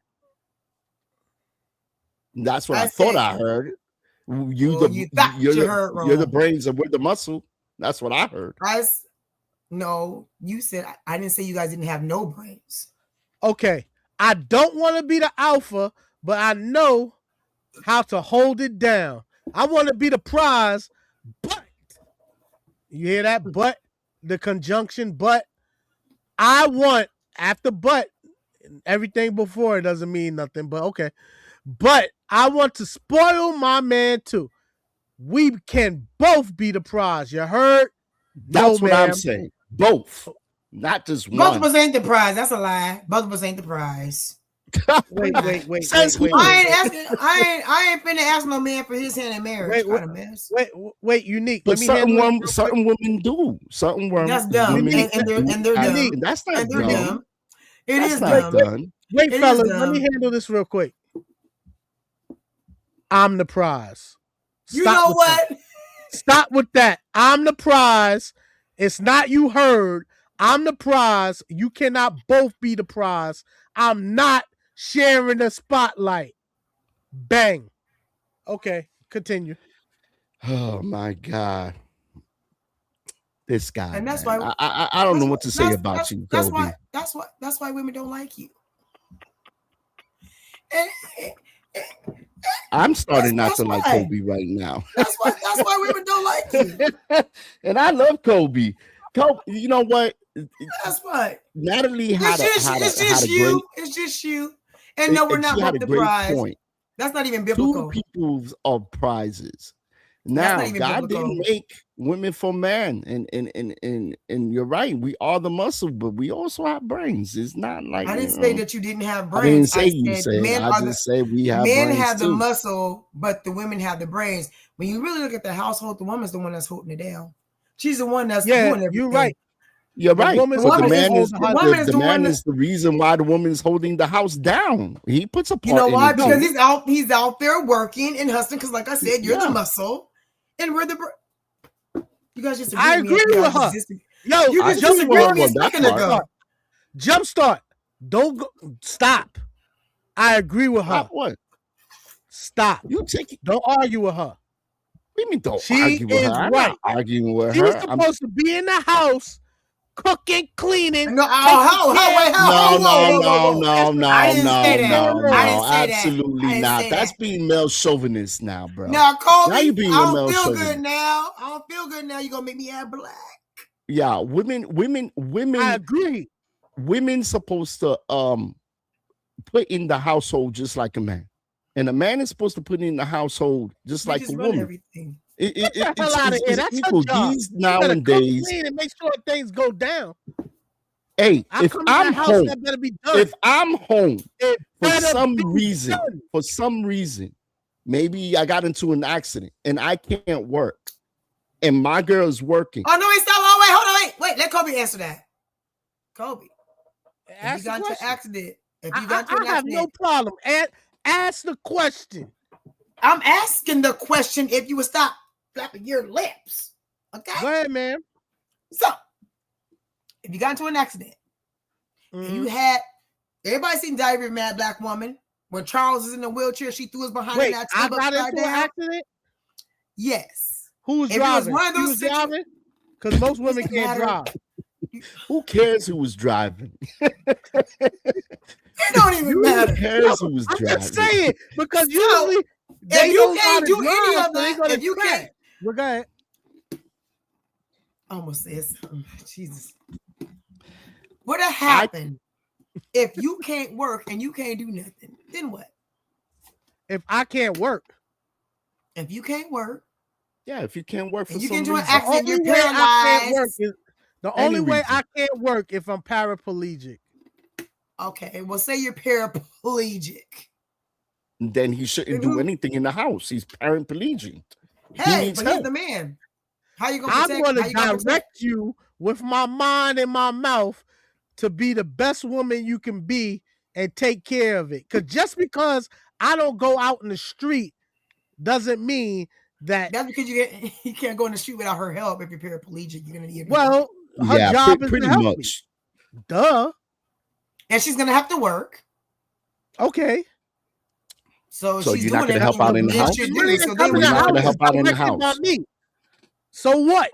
That's what I I thought said- I heard. Well, you thought you heard You're the wrong. brains and we're the muscle. That's what I heard. No, you said I didn't say you guys didn't have no brains. Okay, I don't want to be the alpha, but I know how to hold it down. I want to be the prize, but you hear that? But the conjunction, but I want after but everything before it doesn't mean nothing, but okay. But I want to spoil my man too. We can both be the prize. You heard? That's No, what I'm ma'am. saying. Both, not just Both one. of us ain't the prize. That's a lie. Both of us ain't the prize. Wait. Says who? I ain't finna ask no man for his hand in marriage. Wait, unique. But Let me handle it. certain women do. Certain women. That's dumb. women And they're do. dumb. That's not And they're dumb. dumb. It That's is not dumb. done. Wait, It is fellas, let dumb. me handle this real quick. I'm the prize. You Stop know with what? that. Stop with that. I'm the prize. It's not you heard. I'm the prize. You cannot both be the prize. I'm not sharing the spotlight. Bang. Okay, continue. Oh my God. This guy. And that's man. why I don't know what to say about you, that's Kobe. that's why women don't like you. And I'm starting not that's to like why. Kobe right now. That's why women don't like you. And I love Kobe. Kobe, you know what? That's why. Natalie had It's just you. And no, we're not both the prize. Point. That's not even biblical. Two peoples are prizes. Now, God didn't make women for men, and you're right. We are the muscle, but we also have brains. It's not like I didn't say that you didn't have brains. I didn't say you said. I just say we have. Men brains have too. the muscle, but the women have the brains. When you really look at the household, the woman's the one that's holding it down. She's the one that's doing everything. You're right. You're right. But the man is the reason why the woman's holding the house down. He puts a part. You know why? Because he's out there working and hustling. Because like I said, you're the muscle, and we're the. You guys just. I agree with her. Yo, you just disagree with me a second ago. Jumpstart. Don't go. Stop. I agree with her. Stop what? Stop. You take it. Don't argue with her. What do you mean don't she argue with her? I'm right. not arguing with She's her. supposed to be in the house, cooking, cleaning. No, absolutely not. That's being male chauvinist now, bro. Now, Kobe, now you being I male don't feel chauvinist. good now. I don't feel good now. You're gonna make me add black. Yeah, women. I agree. Women supposed to put in the household just like a man. And a man is supposed to put in the household just like a woman. Everything. It's That's equal. job. These nowadays, and make sure things go down. Hey, if I'm home, for some reason, maybe I got into an accident and I can't work, and my girl is working. Oh no, stop! Oh wait, let Kobe answer that. Kobe, if you got into an accident, I have no problem. Ask the question. I'm asking the question if you would stop flapping your lips. Okay. Go ahead, man. So, if you got into an accident, and you had everybody seen Diary of a Mad Black Woman when Charles is in the wheelchair, she threw us behind. Wait, I got into an accident? Yes. Who was driving? Who was driving? Because most women can't drive. Who cares who was driving? It don't even matter. Who cares who was driving? I'm just saying, because usually if you can't do any of that, if you can't, well, go ahead. I almost said something. Jesus. What happened if you can't work and you can't do nothing? Then what? If I can't work. If you can't work. Yeah, if you can't work for you some can do an reason. accident, you're paralyzed. The only way I can't work if I'm paraplegic. Okay, well, say you're paraplegic. Then he shouldn't do anything in the house. He's paraplegic. Hey, but he's the man. How you gonna protect? I'm going to direct you with my mind and my mouth to be the best woman you can be and take care of it. Because just because I don't go out in the street doesn't mean that. That's because you can't go in the street without her help. If you're paraplegic, you're gonna need. Well, her job is pretty much. Me. Duh. And she's gonna have to work. Okay. So you're not gonna help out in the house. You're not gonna help out in the house. So what?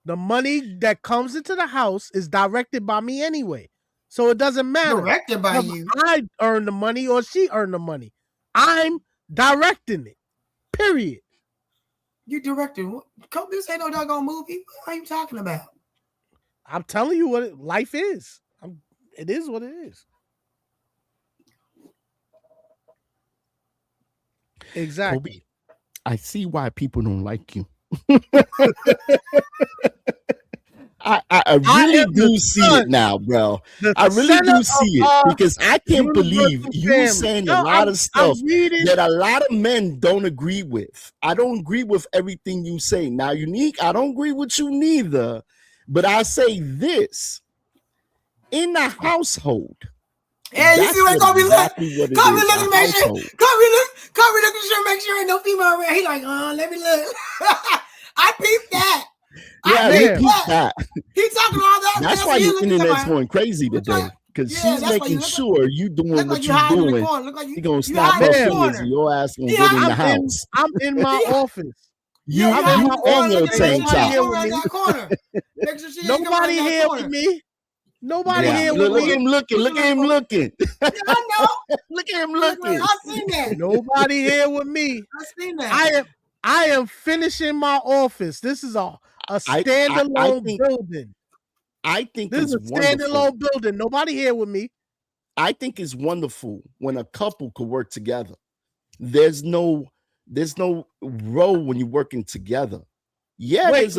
The money that comes into the house is directed by me anyway. So it doesn't matter. Directed by you. I earn the money or she earned the money. I'm directing it. Period. You directed. This ain't no doggone movie. What are you talking about? I'm telling you what life is. It is what it is. Exactly. Kobe, I see why people don't like you. I really do see it now, bro. I really do see it because I can't believe you saying a lot of stuff that a lot of men don't agree with. I don't agree with everything you say. Now, Unique, I don't agree with you neither, but I say this. In the household. Yeah, you see what Kobe look? Kobe look to make sure. Kobe look to make sure ain't no no female around. He like, let me look. I peeped that. Yeah, Man. we peeped that. He talking all that. That's why your internet's going crazy today. Because she's making sure you doing what you're doing. You're going to snap her fingers and your ass going to get in the house. I'm in my office. You and your tank top. Nobody here with me. Nobody here with me. Look at him looking. Look at him looking. Yeah, I know. Look at him looking. I seen that. Nobody here with me. I seen that. I am finishing my office. This is a standalone building. I think this is a standalone building. Nobody here with me. I think it's wonderful when a couple could work together. There's no role when you're working together. Yeah, wait,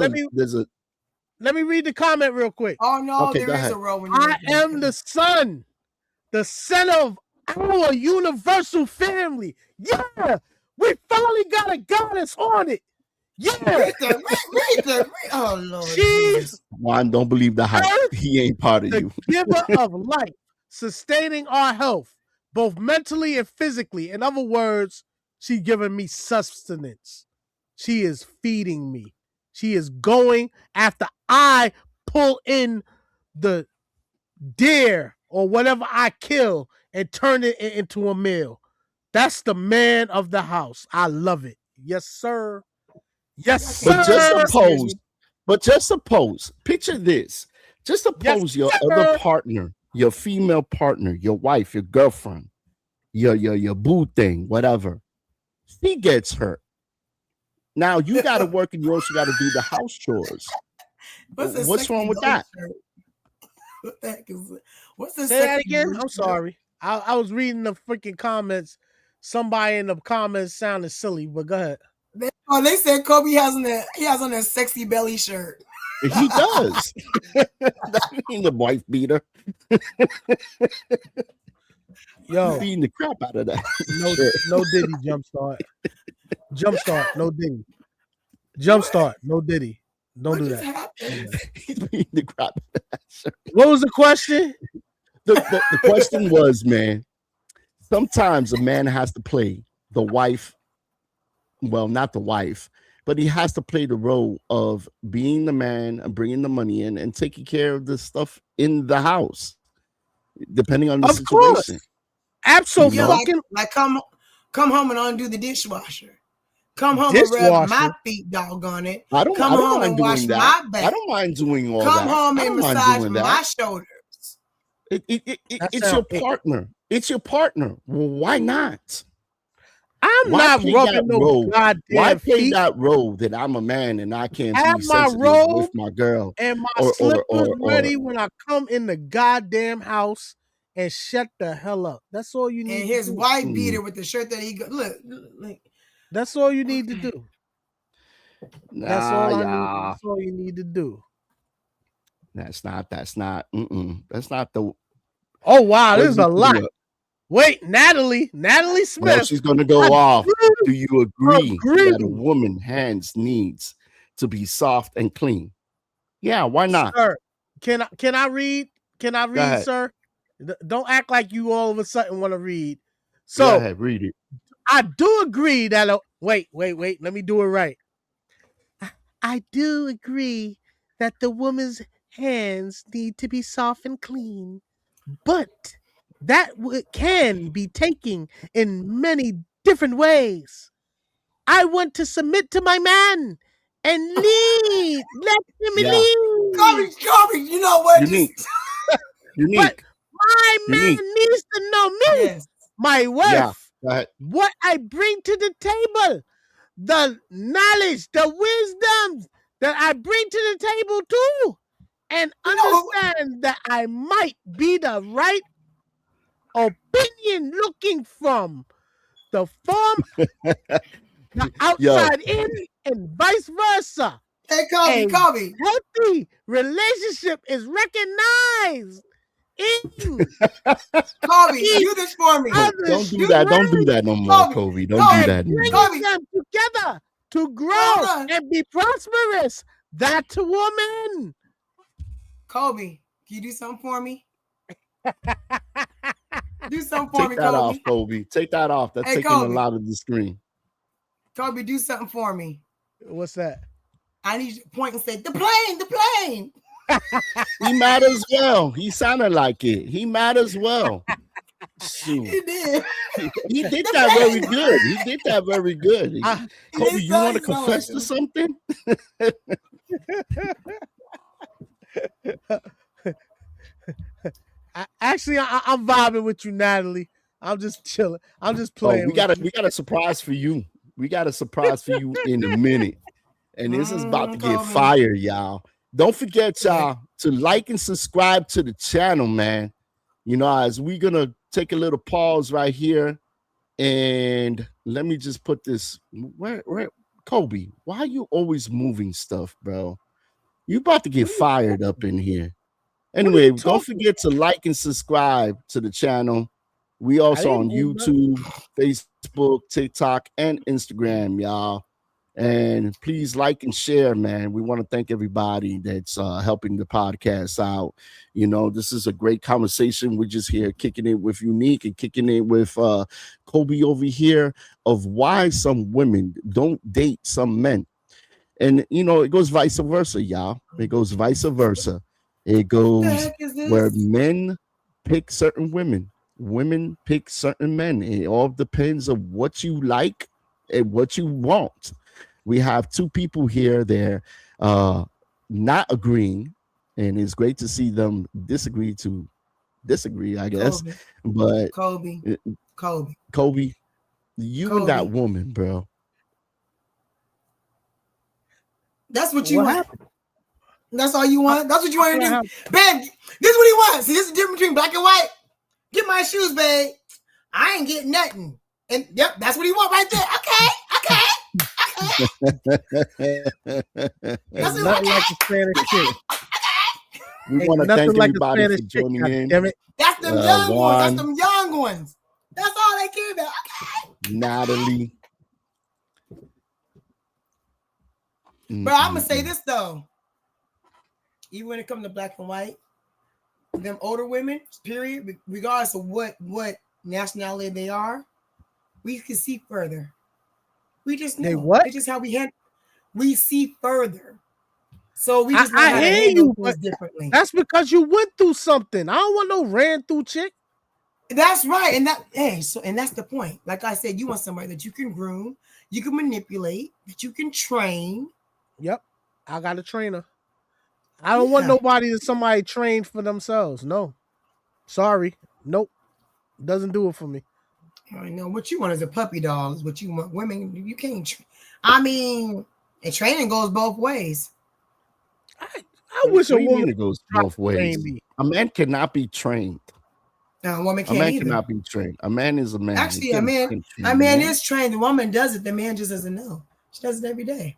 let me read the comment real quick. Oh no, okay, there is a role when you're I am the son, the center of our universal family. Yeah, we finally got a goddess on it. Yeah. Oh Lord. She's Juan, don't believe the hype. He ain't part of you. Giver of life, sustaining our health, both mentally and physically. In other words, she's giving me sustenance. She is feeding me. She is going after I pull in the deer or whatever I kill and turn it into a meal. That's the man of the house. I love it. Yes, sir. Yes, sir. But just suppose, picture this. Just suppose your other partner, your female partner, your wife, your girlfriend, your boo thing, whatever, she gets hurt. Now you got to work and you also got to do the house chores. What's wrong with that? What the heck is it? What's the Say that again? I'm sorry. I was reading the freaking comments. Somebody in the comments sounded silly, but go ahead. They said Kobe has on a sexy belly shirt. He does. That ain't the wife beater. Yo, beating the crap out of that. No Diddy jumpstart. Jumpstart, no Diddy. Jumpstart, no Diddy. Don't do that. He's beating the crap out of that shirt. What was the question? The question was, man, sometimes a man has to play the wife. Well, not the wife, but he has to play the role of being the man and bringing the money in and taking care of the stuff in the house, depending on the situation. Course. Absolutely. Like come home and undo the dishwasher. Come home and rub my feet, doggone it. Come home and wash my back. I don't mind doing all that. Come home and massage my shoulders. It's your partner. It's your partner. Well, why not? I'm not rubbing no goddamn Why play feet? that role that I'm a man and I can't have be my sensitive role with my girl and my slippers ready when I come in the goddamn house and shut the hell up. That's all you need. And his white beater with the shirt that he got. Look. That's all you need to do. That's all you need to do. That's not That's not the. Oh wow, this is a lot. Wait, Natalie Smith. Well, she's going to go off. Do you agree that a woman's hands needs to be soft and clean? Yeah, why not? Sir, can I read? Can I read, sir? Don't act like you all of a sudden want to read. So go ahead, read it. I do agree that wait. Let me do it right. I do agree that the woman's hands need to be soft and clean, but that can be taken in many different ways. I want to submit to my man and lead. Let him lead. Kobe, you know what? Unique. But my man needs to know me, my wife, what I bring to the table, the knowledge, the wisdom that I bring to the table too, and understand that I might be the right opinion looking from the form the outside in and vice versa. Hey, Kobe. Healthy relationship is recognized in Kobe, do this for me. Don't do that. Don't do that no more, Kobe. Don't do that. Bringing them together to grow and be prosperous. That's a woman. Kobe, can you do something for me? Do something for me, Take that off, Kobe. Take that off. That's taking a lot of the screen. Kobe, do something for me. What's that? I need you to point and say, the plane. He might as well. He sounded like it. He might as well. Shoot. He did. He did that very good. He did that very good. Kobe, you want to confess to something? I'm vibing with you, Natalie. I'm just chilling. I'm just playing. We got a surprise for you. We got a surprise for you in a minute. And this is about to get fire, y'all. Don't forget, y'all, to like and subscribe to the channel, man. You know, as we're gonna take a little pause right here. And let me just put this where Kobe, why are you always moving stuff, bro? You about to get fired up in here. Anyway, don't forget to like and subscribe to the channel. We also on YouTube, Facebook, TikTok, and Instagram, y'all. And please like and share, man. We want to thank everybody that's helping the podcast out. You know, this is a great conversation. We're just here kicking it with Unique and kicking it with Kobe over here of why some women don't date some men. And, you know, it goes vice versa, y'all. It goes vice versa. It goes where men pick certain women. Women pick certain men. It all depends on what you like and what you want. We have two people here. They're not agreeing, and it's great to see them disagree, I guess. Kobe. But Kobe, you and that woman, bro. That's what you want. That's all you want. That's what you want to do, babe. This is what he wants. See, this is the difference between black and white. Get my shoes, babe. I ain't getting nothing. And yep, that's what he want right there. Okay. That's nothing like the Spanish chick. We want to thank everybody for joining in. Damn it. That's them young ones. That's them young ones. That's all they care about. Okay. Natalie. But I'm gonna say this though. Even when it comes to black and white, them older women, period, regardless of what nationality they are, we can see further. We just know. What? It's just how we see further. So we just I hear you, but differently. That's because you went through something. I don't want no ran through chick. That's right. And that's the point. Like I said, you want somebody that you can groom, you can manipulate, that you can train. Yep. I got a trainer. I don't want nobody that somebody trained for themselves. No. Sorry. Nope. Doesn't do it for me. I know what you want is a puppy dog. Is what you want. Women, you can't. I mean, and training goes both ways. I wish a woman goes both ways. A man cannot be trained. No, a woman can't. A man cannot be trained. A man is a man. Actually, a man is trained. The woman does it. The man just doesn't know. She does it every day.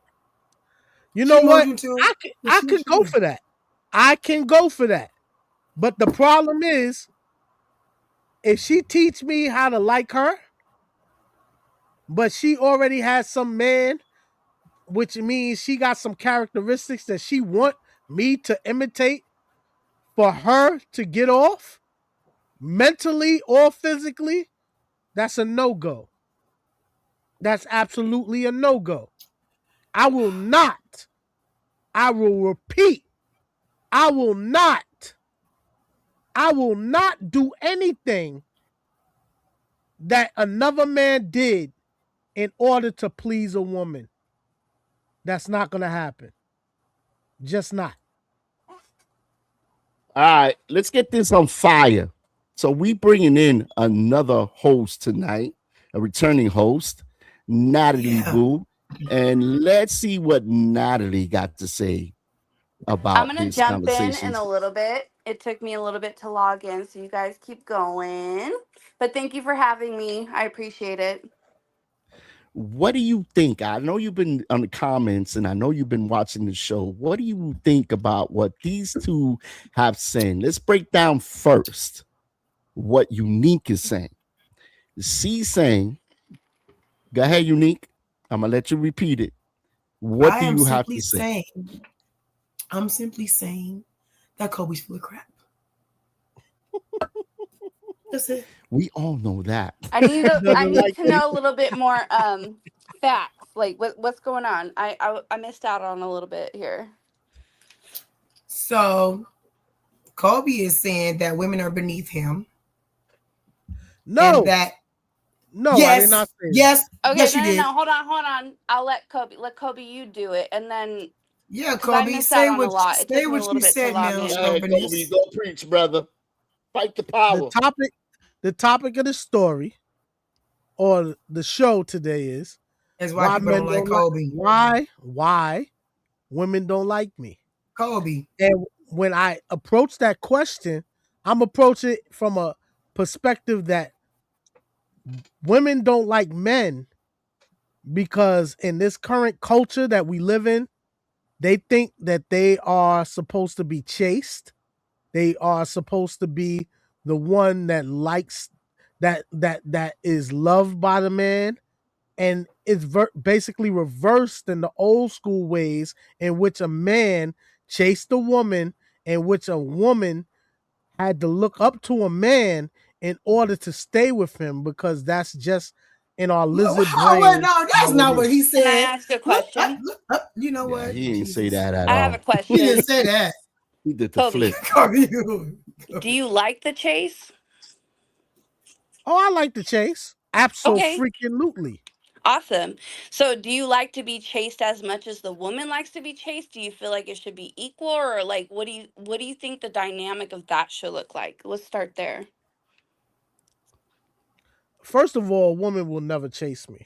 You know what? I could go for that. I can go for that. But the problem is, if she teach me how to like her, but she already has some man, which means she got some characteristics that she want me to imitate for her to get off, mentally or physically, that's a no-go. That's absolutely a no-go. I will repeat, I will not do anything that another man did in order to please a woman. That's not going to happen. Just not. All right, let's get this on fire. So we bringing in another host tonight, a returning host, Natalie Boo. And let's see what Natalie got to say about I'm going to jump in a little bit. It took me a little bit to log in, so you guys keep going. But thank you for having me. I appreciate it. What do you think? I know you've been on the comments and I know you've been watching the show. What do you think about what these two have said? Let's break down first what Unique is saying. She's saying, go ahead, Unique. I'm going to let you repeat it. What do you have to say? I'm simply saying that Kobe's full of crap. That's it. We all know that. I need to know a little bit more facts. Like, what's going on? I missed out on a little bit here. So Kobe is saying that women are beneath him. No. And that No, yes, I did not say yes, Okay, yes, you did. no. Hold on. I'll let Kobe, you do it, and then Yeah, because I Kobe, missed say out on a what lot. It took me a little you bit to said, log Mills. in. Hey, Kobe, go preach, brother. Fight the power. The topic of the story or the show today is why people don't like Kobe. Why women don't like me. Kobe. And when I approach that question, I'm approaching it from a perspective that women don't like men because in this current culture that we live in, they think that they are supposed to be chased. They are supposed to be the one that likes that is loved by the man, and it's basically reversed in the old school ways in which a man chased a woman, in which a woman had to look up to a man in order to stay with him because that's just in our lizard brain. No, that's not what he said. Can I ask a question? You know what? He didn't say that at all. I have a question. He didn't say that. He did the Kobe. flip. Do you like the chase? Oh, I like the chase. Absolutely. Awesome. So do you like to be chased as much as the woman likes to be chased? Do you feel like it should be equal, or like what do you think the dynamic of that should look like? Let's start there. First of all, a woman will never chase me.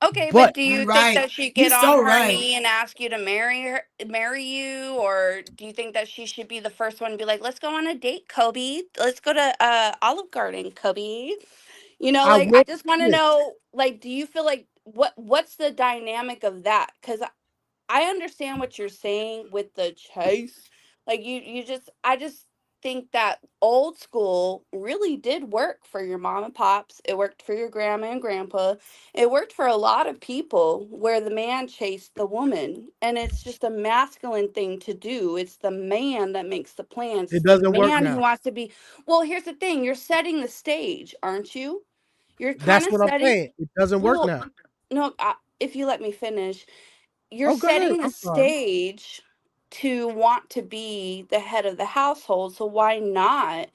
Okay, but do you think that she get on her knee and ask you to marry you, or do you think that she should be the first one to be like, "Let's go on a date, Kobe. Let's go to Olive Garden, Kobe." You know, like I just want to know, like, do you feel like what's the dynamic of that? Because I understand what you're saying with the chase. Like I just think that old school really did work for your mom and pops. It worked for your grandma and grandpa. It worked for a lot of people where the man chased the woman. And it's just a masculine thing to do. It's the man that makes the plans. It doesn't work now. Who wants to be. Well, here's the thing. You're setting the stage, aren't you? You're kind That's of what I'm saying. It doesn't work now. No, if you let me finish. You're setting the stage to want to be the head of the household. So why not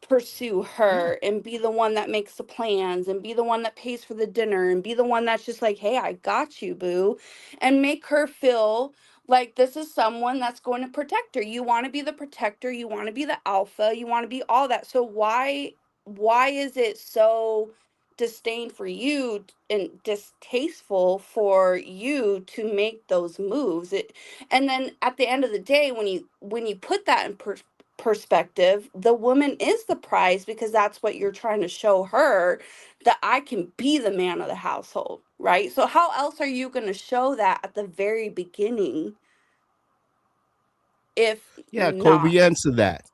pursue her and be the one that makes the plans and be the one that pays for the dinner and be the one that's just like, hey, I got you, boo, and make her feel like this is someone that's going to protect her. You want to be the protector, you want to be the alpha, you want to be all that. So why is it so disdain for you and distasteful for you to make those moves? And then at the end of the day, when you put that in perspective, the woman is the prize because that's what you're trying to show her, that I can be the man of the household, right? So how else are you going to show that at the very beginning if Kobe, answer that.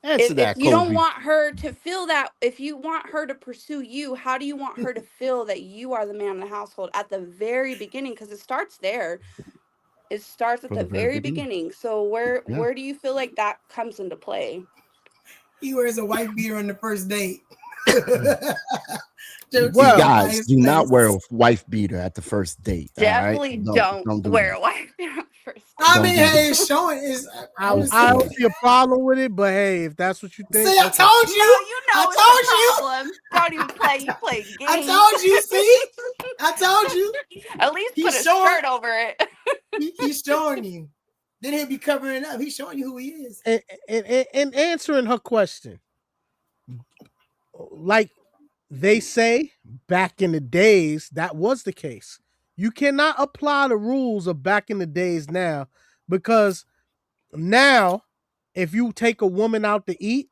If you don't want her to feel that, if you want her to pursue you, how do you want her to feel that you are the man of the household at the very beginning? Because it starts there. It starts at the very beginning. So where do you feel like that comes into play? He wears a white beater on the first date. Guys, do not wear a wife beater at the first date. Definitely don't wear a wife beater at the first date. I mean, hey, it's showing. I don't see a problem with it, but hey, if that's what you think. See, I told you. I told you. Don't even play. You play games. I told you. See, I told you. At least put a shirt over it. He's showing you. Then he'll be covering up. He's showing you who he is. And answering her question, like they say back in the days, that was the case. You cannot apply the rules of back in the days now, because now if you take a woman out to eat,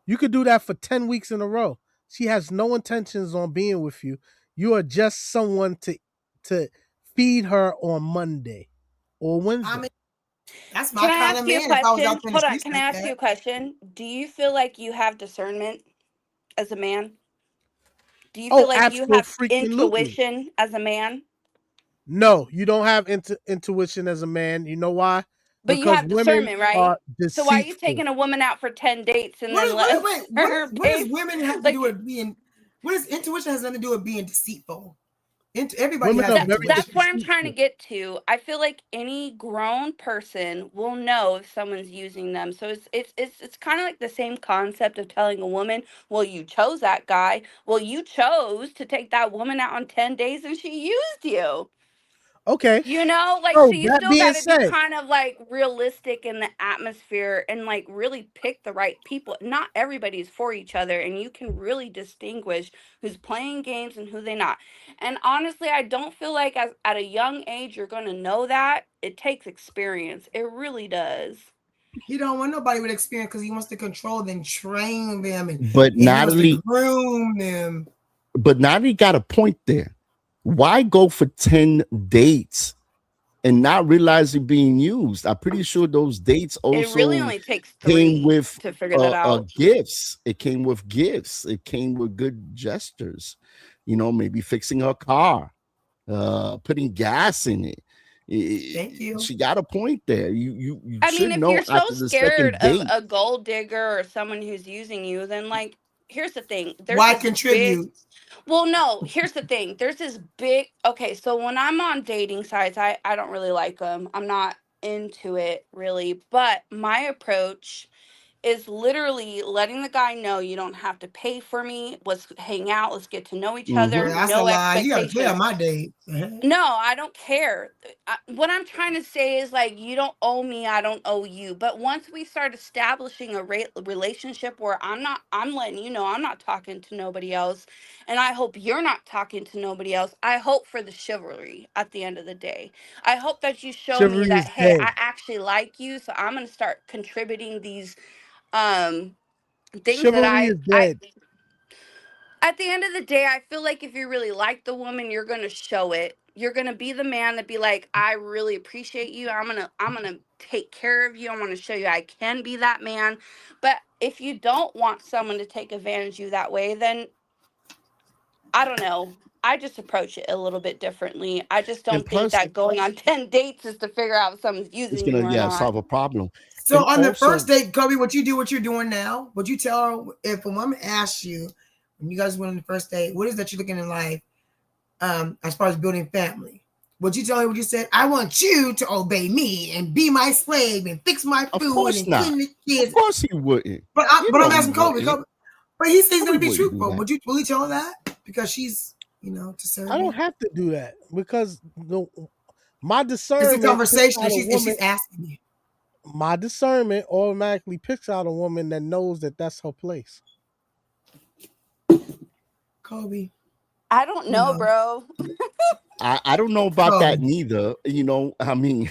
you could do that for 10 weeks in a row. She has no intentions on being with you. You are just someone to feed her on Monday or Wednesday. I mean, that's my kind of man. Hold on. Can I ask you a question? Do you feel like you have discernment as a man? Do you feel like you have intuition as a man? No, you don't have intuition as a man. You know why? But because you have discernment, right? So why are you taking a woman out for 10 dates and then let her pay? What does women have to do with being What is intuition has nothing to do with being deceitful. Everybody Women has are very That's what I'm intuition. trying to get to. I feel like any grown person will know if someone's using them. So it's kind of like the same concept of telling a woman, "Well, you chose that guy. Well, you chose to take that woman out on 10 days and she used you." Okay. You know, like, So so you that still being got to be said, kind of like realistic in the atmosphere and like really pick the right people. Not everybody's for each other, and you can really distinguish who's playing games and who they not. And honestly, I don't feel like as at a young age you're going to know that. It takes experience. It really does. He don't want nobody with experience because he wants to control them, train them, and But he wants to Natalie, groom them. but Natalie got a point there. Why go for 10 dates and not realize you're being used? I'm pretty sure those dates It really also only takes came 3 with to figure that out. gifts. It came with gifts. It came with good gestures. You know, maybe fixing her car, putting gas in it. Thank you. She got a point there. You I mean, should if know you're so after the scared second of date. a gold digger or someone who's using you, then like here's the thing. There's Why this big contribute? Well, no, here's the thing. There's this big Okay, so when I'm on dating sites, I don't really like them. I'm not into it really, but my approach is literally letting the guy know you don't have to pay for me. Let's hang out, let's get to know each Mm-hmm. other. That's a No lie. You got to pay on expectations. my date. No, I don't care. What I'm trying to say is like you don't owe me, I don't owe you. But once we start establishing a relationship where I'm letting you know I'm not talking to nobody else, and I hope you're not talking to nobody else. I hope for the chivalry at the end of the day. I hope that you show me chivalry that, is hey, dead. I actually like you, so I'm gonna start contributing these um things that Chivalry is I dead. at the end of the day, I feel like if you really like the woman, you're gonna show it. You're gonna be the man to be like, I really appreciate you. I'm gonna take care of you. I want to show you I can be that man. But if you don't want someone to take advantage of you that way, then I don't know. I just approach it a little bit differently. I just And don't think plus, that going on 10 dates is to figure out if someone's it's using you gonna, or yeah, not. solve a problem. So And on the also, first date, Kobe, what you do, what you're doing now, would you tell her if a woman asks you when you guys went on the first date, what is that you're looking in life as far as building family? Would you tell her what you said? I want you to obey me and be my slave and fix my of food course and not. clean the Of kids. course he wouldn't. But You I'm know he asking Kobe, wouldn't. but he says he's Kobe gonna be wouldn't do truthful. that. Would you really tell her that? Because she's, to serve I don't you. have to do that because my It's discernment a conversation picks out and a she's woman. asking you. My discernment automatically picks out a woman that knows that that's her place. Kobe. I don't know, bro. I don't know about that neither. You know, I mean,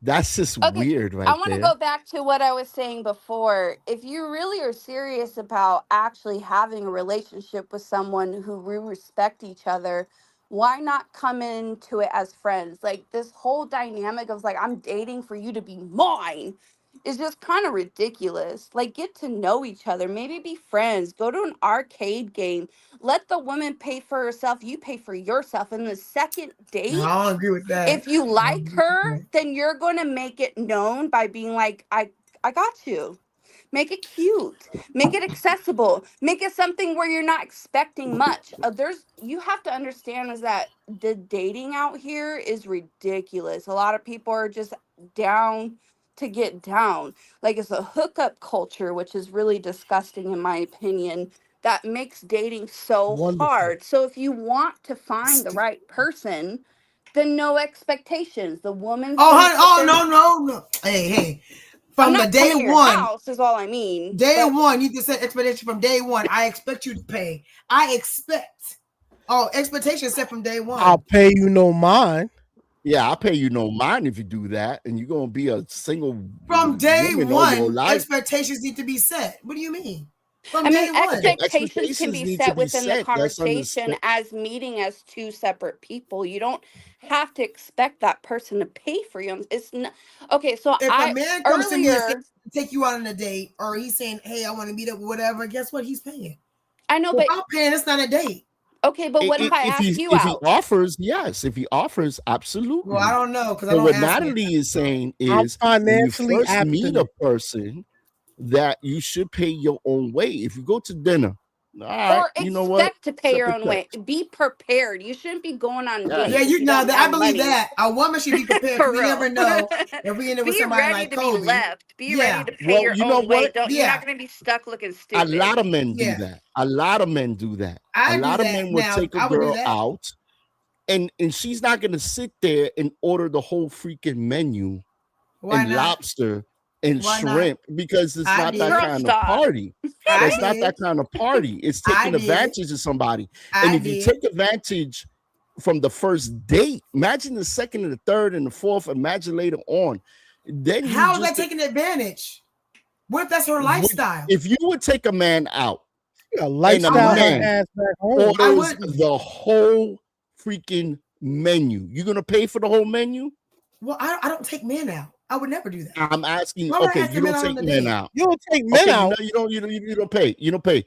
that's just Okay, weird I right want to there. go back to what I was saying before. If you really are serious about actually having a relationship with someone who we respect each other, why not come into it as friends? Like this whole dynamic of like, I'm dating for you to be mine is just kind of ridiculous. Like, get to know each other, maybe be friends, go to an arcade game, let the woman pay for herself, you pay for yourself. And the second No, date, I don't agree with that. if you I don't like agree with her, that. then you're going to make it known by being like, I got you. Make it cute. Make it accessible. Make it something where you're not expecting much. You have to understand is that the dating out here is ridiculous. A lot of people are just down to get down. Like it's a hookup culture, which is really disgusting in my opinion. That makes dating so Wonderful. hard. So if you want to find the right person, then no expectations. The woman's gonna put their. No. Hey. I'm From the not day coming to your one, house, is all I mean. day But one, you just set expectation from day one. I expect you to pay. I expect. Oh, expectation set from day one. I'll pay you no mind. Yeah, I'll pay you no mind if you do that, and you're gonna be a single From day woman all your one, life. expectations need to be set. What do you mean? From I mean, day one. expectations can be need to set be within the set. That's conversation understood. as meeting as two separate people. You don't have to expect that person to pay for you. It's not okay. So If a I man comes to me and says, earlier, take you out on a date, or he's saying, hey, I want to meet up, whatever, guess what? He's paying. I know, but Without paying, it's not a date. okay, but what if I ask you If he out? offers, yes. If he offers, absolutely. Well, I don't know because I But don't what ask Natalie is saying I'm is, when you financially first meet a abstinent. person, that you should pay your own way. If you go to dinner All right, Or you know what? expect to pay your Separate own way. text. Be prepared. You shouldn't be going on Yeah. dates. Yeah, if you know don't that I have believe money. that a woman should be prepared For because we real. never know if we end up with Be somebody ready like to be Kobe. left. Be Yeah. ready to pay Well, your you know own way. what? Don't You're Yeah. not going to be stuck looking A stupid. lot of men do Yeah. that. A lot of men do that. I A do lot of that. men will Now, take a I would do girl that. out, and she's not gonna sit there and order the whole freaking menu Why and not? lobster and Why not? shrimp because it's I not that did. Girl, kind of stop. party. I That's not did. that kind of party. It's I taking did. advantage of somebody. And I if you did. take advantage from the first date, imagine the second and the third and the fourth, imagine later on. Then you How is that just taking advantage? What if that's her lifestyle? if you would take a man out A and a lifestyle her man ass back home. I orders wouldn't. the whole freaking menu, you gonna pay for the whole menu? Well, I don't take men out. I would never do that. I'm asking. Why would I Okay, ask you a man don't out on take a men date? out. You don't take men Okay, out. you don't pay. You don't pay.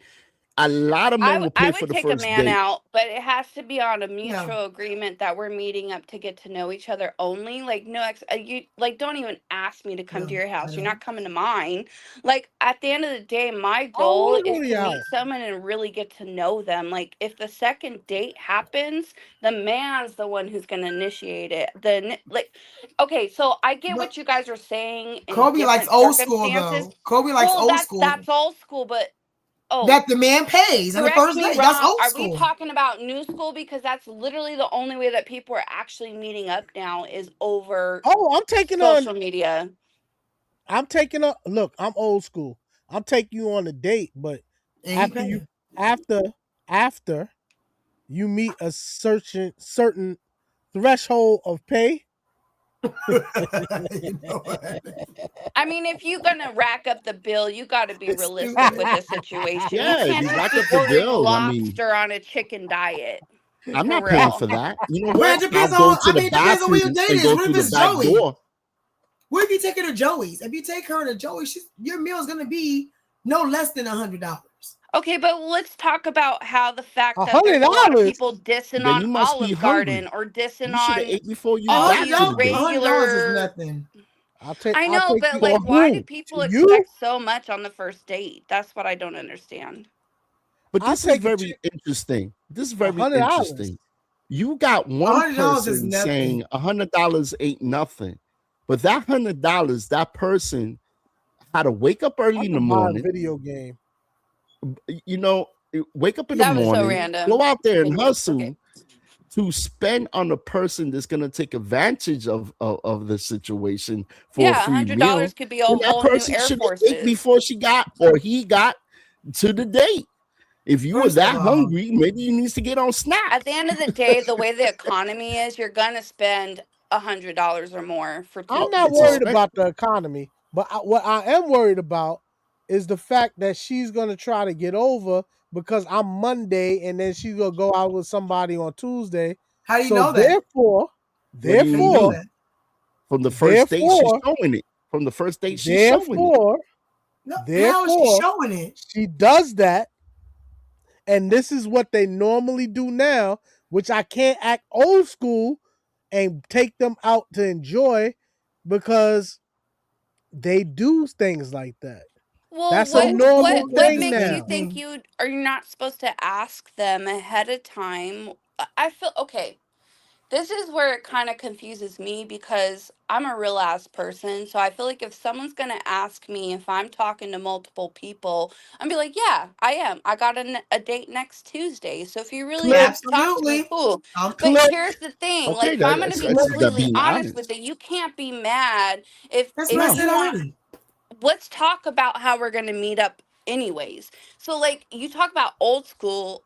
A lot of men will I pay for would the take a first man date. out, but it has to be on a Yeah. mutual agreement that we're meeting up to get to know each other only. Like you like don't even ask me to come to No, your I house. You're don't. not coming to mine. Like at the end of the day, my I don't goal want to go is to to your meet house. someone and really get to know them. Like if the second date happens, the man's the one who's going to initiate it. Like okay, so I get But what you guys are saying in Kobe likes different old school circumstances. though. Kobe likes Well, old school. that's old school, but oh, That the man pays on the correct first me date. That's wrong. old Are we school. talking about new school? Because that's literally the only way that people are actually meeting up now is over Oh, I'm taking social on. media. I'm taking on. Look, I'm old school. I'm taking you on a date, but And he after you, paying. after you meet a certain threshold of pay. You know what? I mean, if you're gonna rack up the bill, you got to be It's realistic with stupid. the situation. You Yeah, if can't you just rack be up the ordering bill, I mean, lobster on a chicken diet. I'm For not paying real. for that. You know Well, what? it depends I'll go on. to I the mean, it depends on where your bathroom date and is. go What through if the it's back Joey? door. What if you take her to Joey's? If you take her to Joey's, your meal is going to be no less than $100. Okay, but let's talk about how the fact that there's a lot of $100. people dissing Then on you must be Olive hungry. Garden or dissing You should have on ate before you all got these to the date. $100 is regular. nothing. I I'll know, take but you like, For why do who? people to you. expect so much on the first date? That's what I don't understand. But I'll this is take a very interesting. This is very $100. interesting. You got one $100 is person nothing. saying $100 ain't nothing, but that $100, that person had to wake up I early in the could buy a morning. video game. You know, wake up in the That was so morning, random. go out there and Okay. hustle to spend on a person that's going to take advantage of the situation for a Yeah, free meal. $100 could be a And that whole new person Air should have ate Forces. before she got or he got to the date. If you were First of that all, hungry, maybe you need to get on At snacks. the end of the day, the way the economy is, you're gonna spend $100 or more for I'm two not It's worried people. about expensive. the economy, but what I am worried about is the fact that she's gonna try to get over because I'm Monday and then she's gonna go out with somebody on Tuesday. how do you So know that? What do you How do you know therefore, mean? that? From the first date, she's therefore, showing it. From the first date, she's showing it. therefore, No, how is she therefore, showing it? she does that, and this is what they normally do now, which I can't act old school and take them out to enjoy because they do things like that. Well, That's a Old normal school what is the thing makes you same now. think thing. are you not supposed to ask them ahead of time? I feel okay. This is where it kind of confuses me because I'm a real ass person. So I feel like if someone's going to ask me if I'm talking to multiple people, I'm be like, yeah, I am. I got a date next Tuesday. So if you really Click, want to talk to me, Absolutely. cool. But click. here's the thing, like Okay, if I'm going to that's be that completely being honest with honest. it, you can't be mad That's if what I No, said you want already. let's talk about how we're going to meet up anyways. So like you talk about old school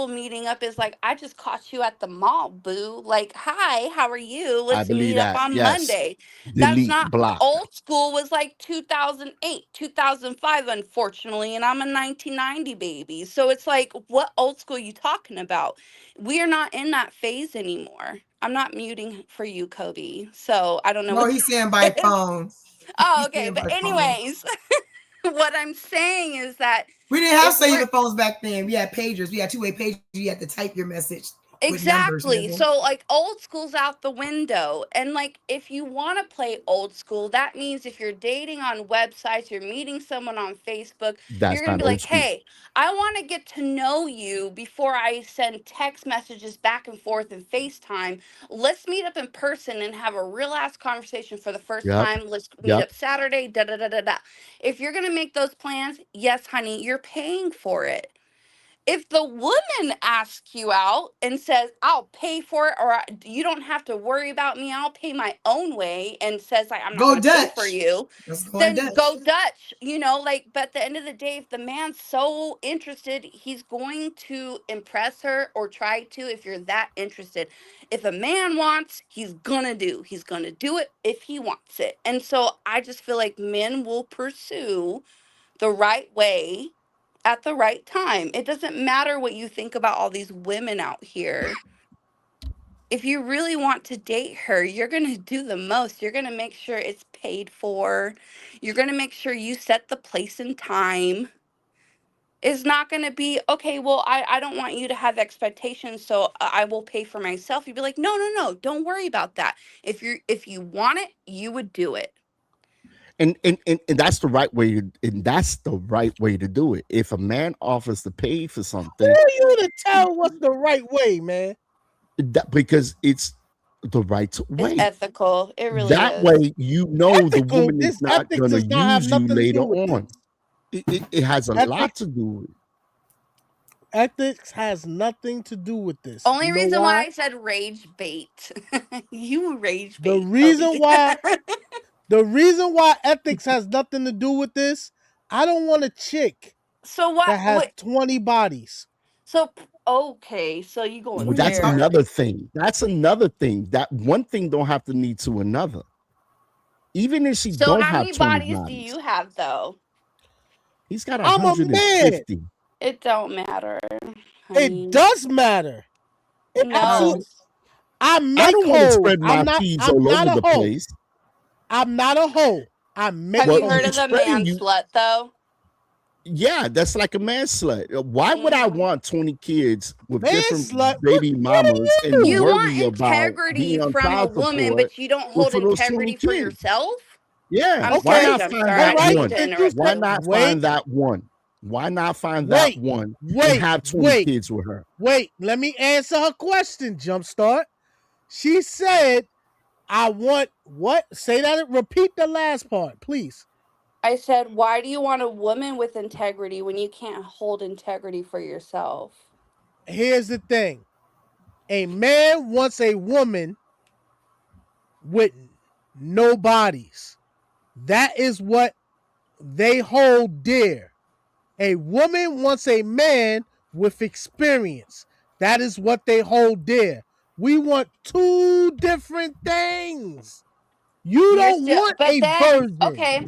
meeting up is like I just caught you at the mall, boo. Like, hi, how are you? I Let's believe meet up that. on Yes. Monday. That's Delete, not block. old school was like 2008, 2005 unfortunately, and I'm a 1990 baby. So it's like what old school you talking about? We are not in that phase anymore. I'm not muting for you, Kobe. So I don't know No, what he's saying by that is. phone. Oh, He's okay. saying But by phone. anyways, what I'm saying is that We didn't have if we're cellular phones back then. We had pagers. We had two-way pagers. You had to type your message Exactly. So like old school's out the window. And like if you want to play old school, that means if you're dating on websites, you're meeting someone on Facebook, you're That's going to not be old like, school. "Hey, I want to get to know you before I send text messages back and forth and FaceTime. Let's meet up in person and have a real ass conversation for the first Yep. time. Let's meet Yep. up Saturday, da da da da da." If you're going to make those plans, yes, honey, you're paying for it. If the woman asks you out and says, "I'll pay for it," or "You don't have to worry about me, I'll pay my own way," and says, like, "I'm not Go going to pay for Dutch. you," Let's go then Dutch. go Dutch, you know, like, but at the end of the day, if the man's so interested, he's going to impress her or try to if you're that interested. If a man wants, he's going to do it if he wants it. And so I just feel like men will pursue the right way at the right time. It doesn't matter what you think about all these women out here. If you really want to date her, you're going to do the most. You're going to make sure it's paid for. You're going to make sure you set the place and time. It's not going to be, "Okay, well, I don't want you to have expectations, so I will pay for myself." You'd be like, "No, no, no, don't worry about that. If you want it, you would do it." And that's the right way and that's the right way to do it. If a man offers to pay for Who something, are you to tell what's the right way, man? because it's the right It's way. ethical. It really That is. way, the Ethical. woman is This not ethics going to does not have use you nothing to later do with on. this. It has a lot Ethics, to do with it. ethics has nothing to do with this. Only You know reason why why? I said rage bait. You rage The bait, Toby. reason why the reason why ethics has nothing to do with this, I don't want a chick So what? that has 20 bodies. So okay. So you going That's there? another thing. That's another thing. That one thing don't have to lead to another. Even if she So don't how have many 20 bodies do bodies, you have though? he's got I'm a man. 150. It don't matter, It honey. does matter. It No. absolutely. I I make don't want to hoes. spread my feeds all over A the hoe. place. I'm not a hoe. I make Have you Well, heard you of hoes. the man spreading you. slut though? Yeah, that's like a man slut. Why would I Mhm. want 20 kids with Man different slut. baby What are mamas and you? You want worry about integrity being on from a child woman, support but you don't with hold for those 20 integrity for kids? yourself? Yeah, I'm why sorry, Okay. not Jump find Star. All I that didn't right. mean one? to Since you interrupt Why said, you. not find wait, that one? Why not find that wait, one and wait, have 20 wait, kids with her? wait. Let me answer her question, Jumpstart. She said, I want what? Say that. Repeat the last part, please. I said, why do you want a woman with integrity when you can't hold integrity for yourself? Here's the thing. A man wants a woman with no bodies. That is what they hold dear. A woman wants a man with experience. That is what they hold dear. We want two different things. You You're don't still, want but a then, virgin. okay,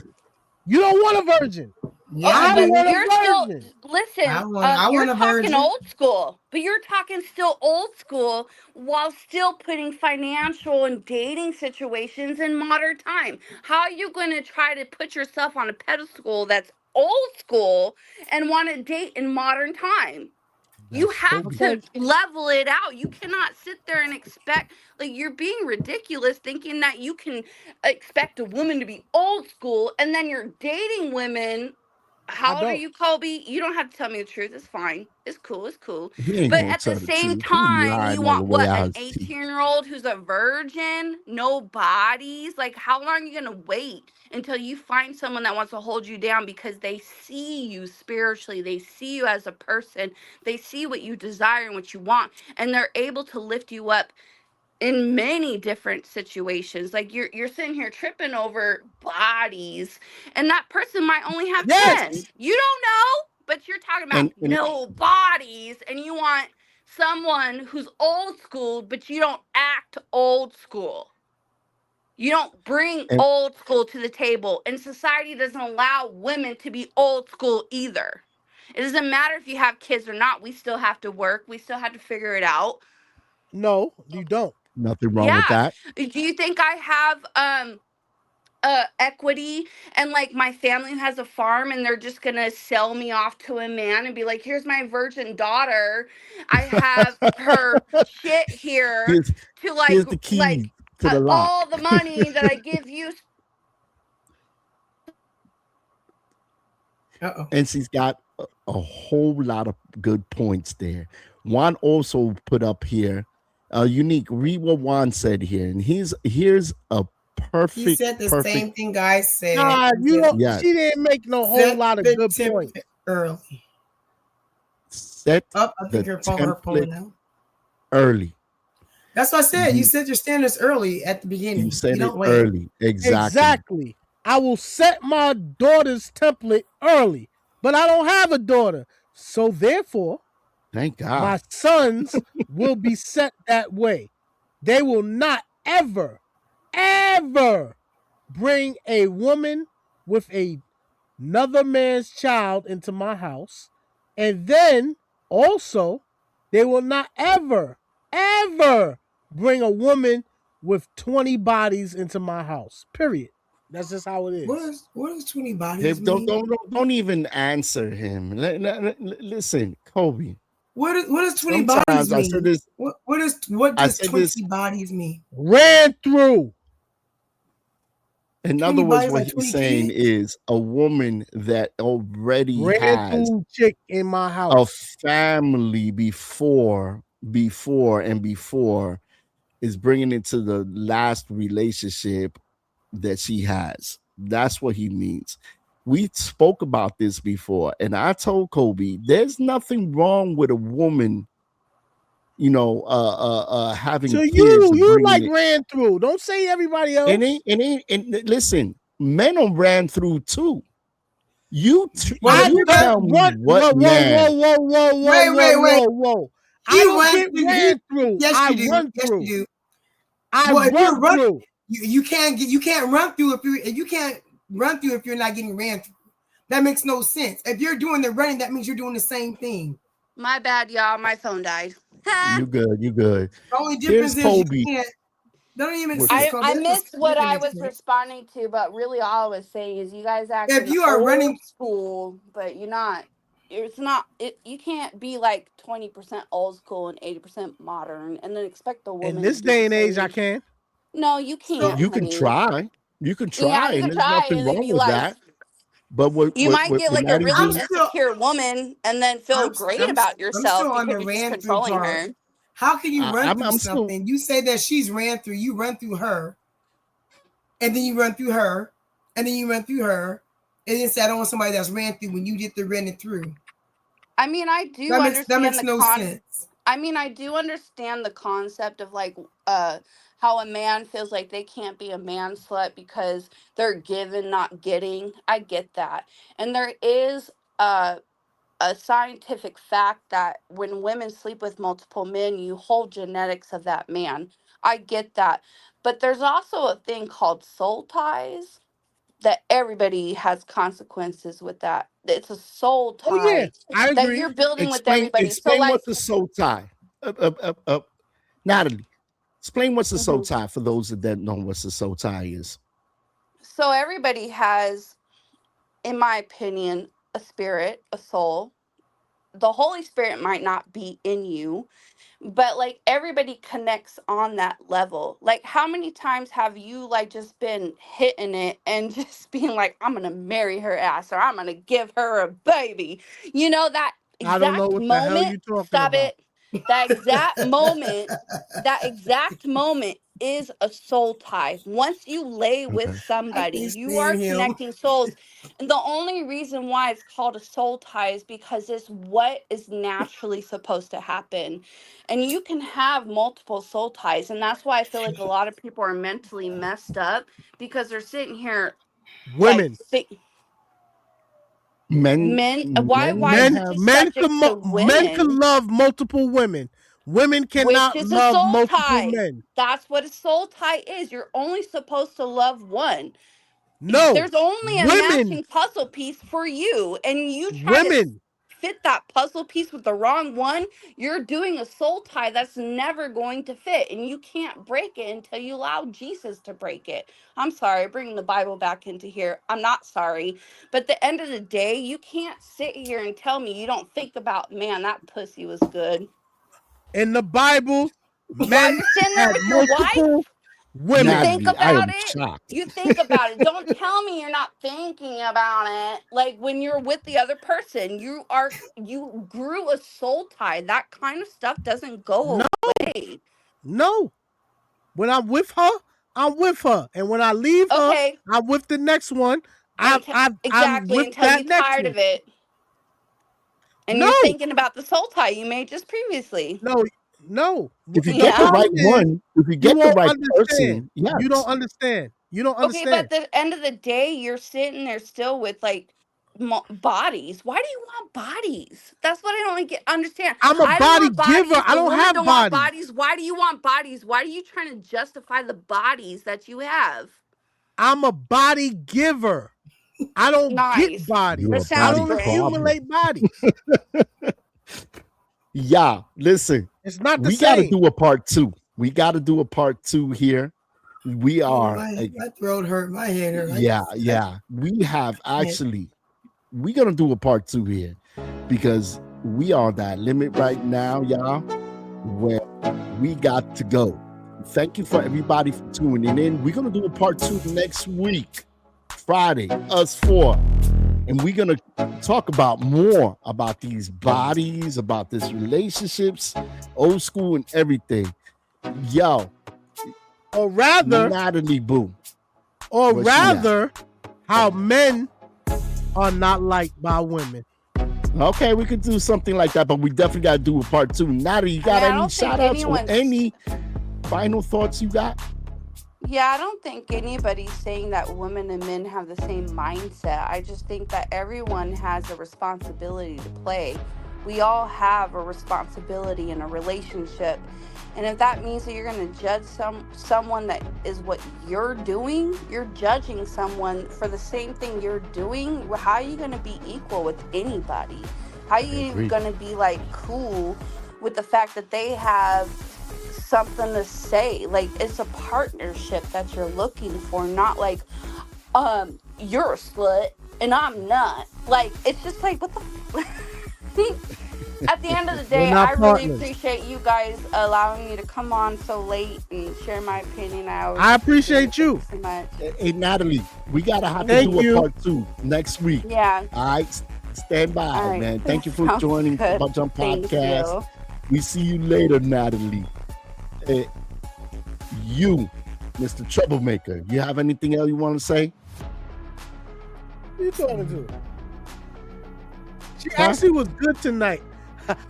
You don't want a virgin. Yeah, okay, I I but do. want you're still, a virgin. listen, I you're want a talking virgin. old school, but you're talking still old school while still putting financial and dating situations in modern time. How are you going to try to put yourself on a pedestal that's old school and want to date in modern time? You That's have Toby. Okay. to level it out. You cannot sit there and expect, like, you're being ridiculous thinking that you can expect a woman to be old school and then you're dating women. I How old are don't. you, Kobe? You don't have to tell me the truth. It's fine. It's cool. It's cool. He ain't But gonna at the tell the same truth. He time, you lying all the want way what? out An his teeth. 18-year-old who's a virgin, no bodies? Like, how long are you going to wait until you find someone that wants to hold you down because they see you spiritually? They see you as a person. They see what you desire and what you want, and they're able to lift you up in many different situations. Like you're sitting here tripping over bodies, and that person might only have Yes. 10. You don't know, but you're talking about And no bodies, and you want someone who's old school, but you don't act old school. You don't bring and old school to the table, and society doesn't allow women to be old school either. It doesn't matter if you have kids or not. We still have to work. We still have to figure it out. No, you don't. nothing wrong with Yeah. that. Do you think I have equity, and like my family has a farm and they're just gonna sell me off to a man and be like, here's my virgin daughter, I have her shit here Here's to here's the key to the lock. all the money that I give you. And she's got a whole lot of good points there. Juan also put up here, unique. Read what Juan said here, and here's a perfect. He said the same thing I said. Nah, you don't. Yeah. She didn't make no whole lot of good points. Early. Set I think her phone now. Early. That's what I said. You set your standards early at the beginning. You said it early. Exactly. I will set my daughter's template early, but I don't have a daughter. So therefore, thank God, my sons will be set that way. They will not ever bring a woman with another man's child into my house. And then also, they will not ever bring a woman with 20 bodies into my house. Period. That's just how it is. What is 20 bodies mean? Don't even answer him. Listen, Kobe. What does 20 bodies mean? What does 20 bodies mean? Ran through. In other words, what he's saying is a woman that already has a chick in my house, a family before is bringing it to the last relationship that she has. That's what he means. We spoke about this before, and I told Kobe, there's nothing wrong with a woman, having so kids. You like ran through. Don't say everybody else. And listen, men are ran through too. You tell me what man. Whoa. I don't ran through. Yes, you do. Run yes, through. you do. I run through. You can't run through if you're not getting ran through. That makes no sense. If you're doing the running, that means you're doing the same thing. My bad, y'all. My phone died. You good. The only difference is Kobe. You can't. Don't even I missed what I was responding to, but really all I was saying is you guys act if you are running school, but you're not. It's not. You can't be like 20% old school and 80% modern, and then expect the woman. In this day and age, I can. No, you can't. You can try. You can try. Yeah, you can try, and there's nothing wrong with that. But you might get like a really insecure woman and then feel great about yourself because you're just controlling her. How can you run through something? You say that she's ran through, you run through her, and then you run through her, and then you run through her, and then say I don't want somebody that's ran through when you did the running through. I mean, I do understand that makes no sense. I mean, I do understand the concept of like how a man feels like they can't be a man slut because they're given, not getting. I get that. And there is a scientific fact that when women sleep with multiple men, you hold genetics of that man. I get that. But there's also a thing called soul ties that everybody has consequences with that. It's a soul tie I agree. that you're building with everybody. Explain what's a soul tie. Natalie, explain what's a soul tie for those that don't know what a soul tie is. So everybody has, in my opinion, a spirit, a soul. The Holy Spirit might not be in you, but like everybody connects on that level. Like how many times have you like just been hitting it and just being like, I'm gonna marry her ass or I'm gonna give her a baby? You know, that exact I don't know what moment. The hell you talking stop about. it. That exact moment is a soul tie. Once you lay with somebody, you are connecting souls. And the only reason why it's called a soul tie is because it's what is naturally supposed to happen. And you can have multiple soul ties. And that's why I feel like a lot of people are mentally messed up because they're sitting here. Women. Like, Men can love multiple women. Women cannot love multiple men. That's what a soul tie is. You're only supposed to love one. No, there's only a matching puzzle piece for you, and you try to fit that puzzle piece with the wrong one, you're doing a soul tie that's never going to fit, and you can't break it until you allow Jesus to break it. I'm sorry, bringing the Bible back into here. I'm not sorry. But at the end of the day, you can't sit here and tell me you don't think about, man, that pussy was good. In the Bible, While men you're sitting there had with your wife, multiple you women. think Natalie, I about am it. shocked. You think about it. Don't tell me you're not thinking about it. Like when you're with the other person, you grew a soul tie. That kind of stuff doesn't No, go away. no. When I'm with her, I'm with her, and when I leave her, Okay. I'm with the next one. I'm Exactly, with until that you next tired one. of it. And No, you're thinking about the soul tie you made just previously. no, no. If you The get the Yeah. right problem is one, if you you get the won't right understand. person, You don't yes. understand. You don't Okay, but understand. at the end of the day, you're sitting there still with like bodies. Why do you want bodies? That's what I don't understand. I'm a I don't body want giver. bodies. I The don't woman have don't want bodies. bodies. Why do you want bodies? Why are you trying to justify the bodies that you have? I'm a body giver. I don't get Nice. You're That a bodies. I sounds body don't great. problem. accumulate bodies. Yeah, listen, It's not the we got to same. do a part 2. We got to do a part 2 here. We Oh, are, my throat hurt. My head hurt. yeah. We have actually, we're going to do a part 2 here because we are that limit right now, y'all, where we got to go. Thank you for everybody for tuning in. We're going to do a part 2 next week, Friday, us 4. And we're going to talk about more about these bodies, about this relationships, old school and everything. Yo, Or rather, Natalie Boo. or Where's she at? rather, how men are not liked by women. Okay, we could do something like that, but we definitely got to do a part 2. Natalie, you got I any don't think shout outs or anyone's. any final thoughts you got? Yeah, I don't think anybody's saying that women and men have the same mindset. I just think that everyone has a responsibility to play. We all have a responsibility in a relationship. And if that means that you're going to judge someone that is what you're doing, you're judging someone for the same thing you're doing. How are you going to be equal with anybody? How are you going to be like cool with the fact that they have something to say? Like, it's a partnership that you're looking for, not like you're a slut and I'm not. Like, it's just like, what the at the end of the day, I really appreciate you guys allowing me to come on so late and share my opinion. I appreciate you so much. Hey, Natalie, we got to have to do a part 2 next week. Yeah. All right, stand by, All right. man. Thank you for Sounds joining good. Pop Jump Thank Podcast. you. We see you later, Natalie. You, Mr. Troublemaker, you have anything else you want to say? What are you talking to? She actually was good tonight.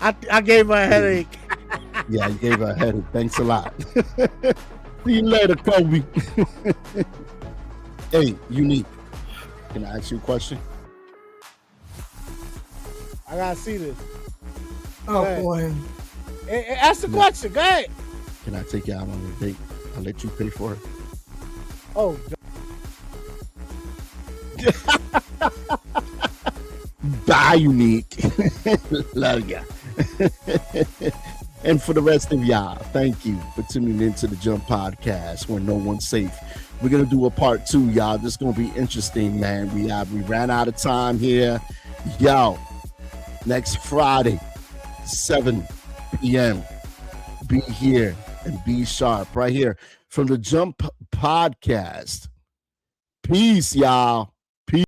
I gave her a headache. Yeah, you gave her a headache. Thanks a lot. See you later, Kobe. Hey, Unique. Can I ask you a question? I gotta see this. Oh boy. Hey, ask the question. Go ahead. Can I take you out on a date? I'll let you pay for it. Oh, Bye, Unique. Love ya. And for the rest of y'all, thank you for tuning into the Jump Podcast where no one's safe. We're gonna do a part 2, y'all. This is gonna be interesting, man. We ran out of time here. Yo, next Friday, 7 p.m. Be here and be sharp right here from the Jump Podcast. Peace, y'all. Peace.